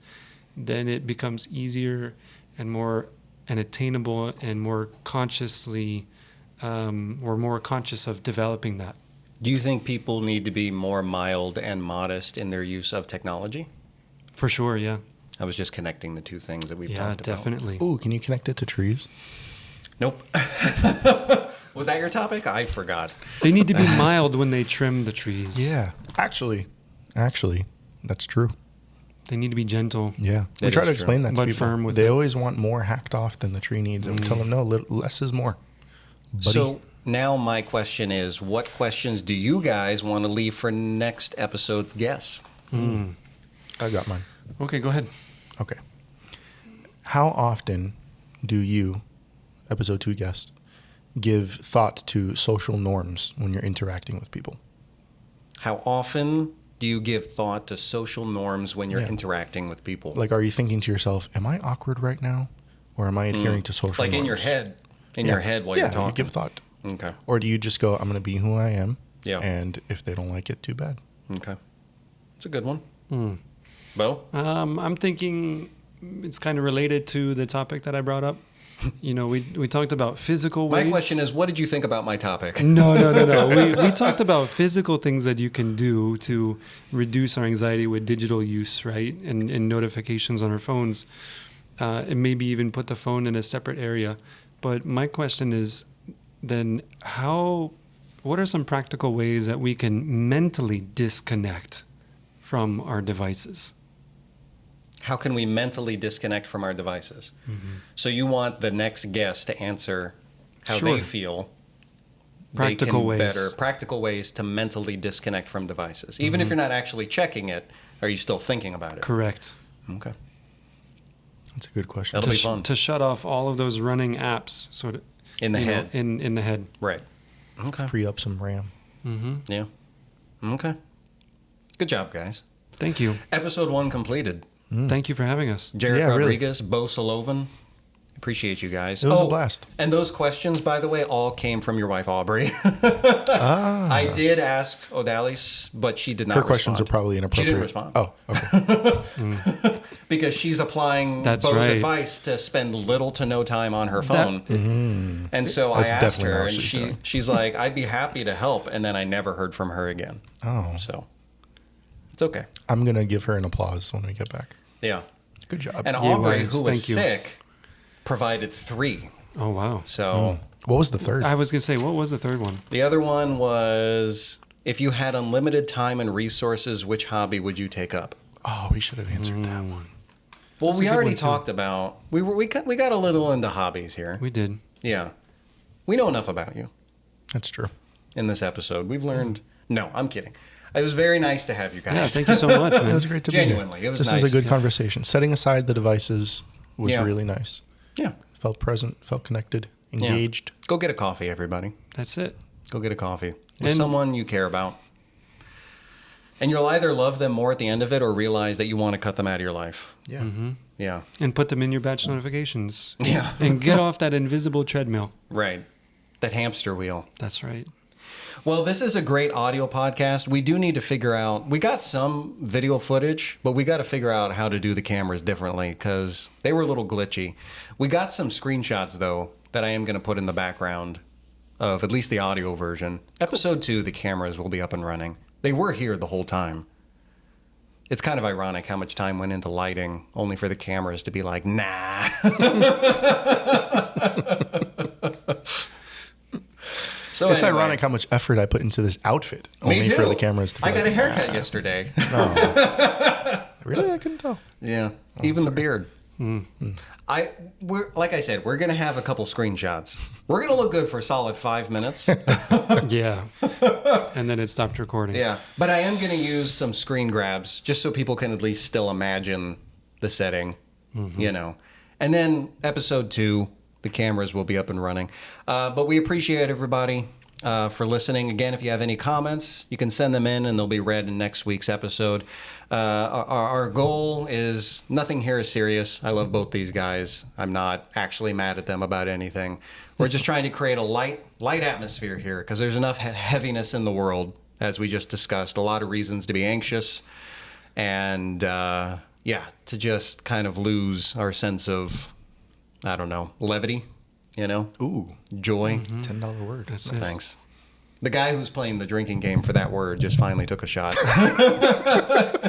then it becomes easier and more attainable and more consciously, or more conscious of developing that. Do you think people need to be more mild and modest in their use of technology? For sure, yeah. I was just connecting the two things that we've talked about. Yeah, definitely. Ooh, can you connect it to trees? Nope. Was that your topic? I forgot. They need to be mild when they trim the trees. Yeah. Actually, that's true. They need to be gentle. Yeah. We try to explain that to but people. Firm with they it. always want more hacked off than the tree needs. And we tell them, no, less is more. Buddy. So now my question is, what questions do you guys want to leave for next episode's guests? I got mine. Okay, go ahead. Okay. How often do you, episode 2 guest, give thought to social norms when you're interacting with people? How often do you give thought to social norms when you're interacting with people? Like, are you thinking to yourself, am I awkward right now? Or am I adhering to social norms? Like in your head? Your head while you're talking? Yeah, you give thought. Okay. Or do you just go, I'm going to be who I am, Yeah. and if they don't like it, too bad. Okay. It's a good one. Bo? I'm thinking it's kind of related to the topic that I brought up. You know, we talked about physical ways. My question is, what did you think about my topic? No. We talked about physical things that you can do to reduce our anxiety with digital use, right? And notifications on our phones. And maybe even put the phone in a separate area. But my question is then what are some practical ways that we can mentally disconnect from our devices? How can we mentally disconnect from our devices? So you want the next guest to answer how they feel. Practical ways to mentally disconnect from devices. Even if you're not actually checking it, are you still thinking about it? Correct. Okay. That's a good question. That'll be fun. To shut off all of those running apps sort of in the head. In the head. Right. Okay. Free up some RAM. Yeah. Okay. Good job, guys. Thank you. Episode 1 completed. Thank you for having us. Jarek Rodriguez, Bo Soloven. Appreciate you guys. It was a blast. And those questions, by the way, all came from your wife, Aubrey. I did ask Odalis, but she did not Her respond. questions are probably inappropriate. She didn't respond. Oh, okay. Because she's applying That's Bo's right. advice to spend little to no time on her phone. And so That's I asked definitely her, not what and she's doing. she's like, I'd be happy to help. And then I never heard from her again. Oh. So it's okay. I'm going to give her an applause when we get back. Yeah. Good job. And Yeah, Aubrey, wives, who was thank you. sick, provided 3. Oh, wow. So What was the third? I was going to say, what was the third one? the other one was, if you had unlimited time and resources, which hobby would you take up? Oh, we should have answered that one. Well, we a good already one, too. talked about, we got a little into hobbies here. We did. Yeah. We know enough about you That's true. in this episode. We've learned, no, I'm kidding. It was very nice to have you guys. Yeah, thank you so much, man. It was great to Genuinely, be here. it was This nice. is a good conversation. Setting aside the devices was Yeah. really nice. Yeah. Felt present, felt connected, engaged. Go get a coffee, everybody. That's it. Go get a coffee with And- someone you care about. And you'll either love them more at the end of it or realize that you want to cut them out of your life. Yeah. Yeah. And put them in your batch notifications. Yeah. And get off that invisible treadmill. Right. That hamster wheel. That's right. Well, this is a great audio podcast. We do need to figure out, we got some video footage, but we got to figure out how to do the cameras differently because they were a little glitchy. We got some screenshots, though, that I am going to put in the background of at least the audio version. Episode 2, the cameras will be up and running. They were here the whole time. It's kind of ironic how much time went into lighting only for the cameras to be like, nah. So It's anyway. ironic how much effort I put into this outfit Me only too. for the cameras to be I got like, a haircut yesterday. Really? I couldn't tell. Yeah, even the beard. We're like I said, we're gonna have a couple screenshots. We're gonna look good for a solid 5 minutes. Yeah. And then it stopped recording. Yeah, but I am gonna use some screen grabs just so people can at least still imagine the setting, you know. And then episode 2, the cameras will be up and running. But we appreciate everybody for listening. Again, if you have any comments, you can send them in and they'll be read in next week's episode. Our goal is, nothing here is serious. I love both these guys. I'm not actually mad at them about anything. We're just trying to create a light atmosphere here because there's enough heaviness in the world, as we just discussed. A lot of reasons to be anxious and, to just kind of lose our sense of, I don't know, levity, you know? Ooh, Joy. $10 word. That's it. Thanks. The guy who's playing the drinking game for that word just finally took a shot.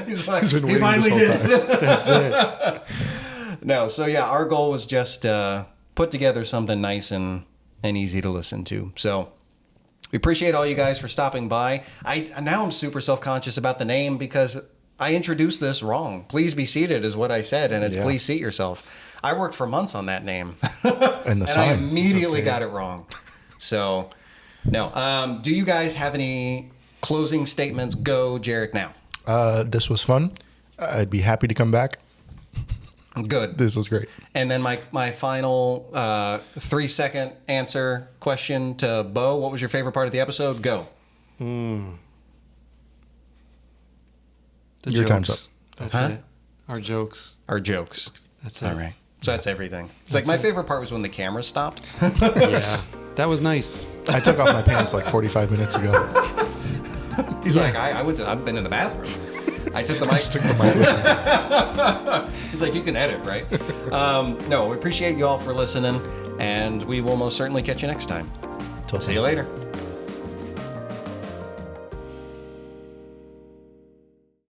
He's like, He's been he waiting this finally whole did it. That's it. No, so yeah, our goal was just put together something nice and easy to listen to. So we appreciate all you guys for stopping by. Now I'm super self-conscious about the name because I introduced this wrong. Please be seated is what I said, and it's Yeah. please seat yourself. I worked for months on that name. And the and sign. I immediately Okay. got it wrong. So, no. Do you guys have any closing statements? Go, Jarek, now. This was fun. I'd be happy to come back. Good. This was great. And then my final 3-second answer question to Bo. What was your favorite part of the episode? Go. The Your time's jokes. up. That's Huh? it. Our jokes. Our jokes. That's it. All right. So that's everything. It's like my favorite part was when the camera stopped. Yeah. That was nice. I took off my pants like 45 minutes ago. He's like, I've been in the bathroom. I took the mic. Took the mic with me. He's like, you can edit, right? No, we appreciate you all for listening, and we will most certainly catch you next time. Till See you later.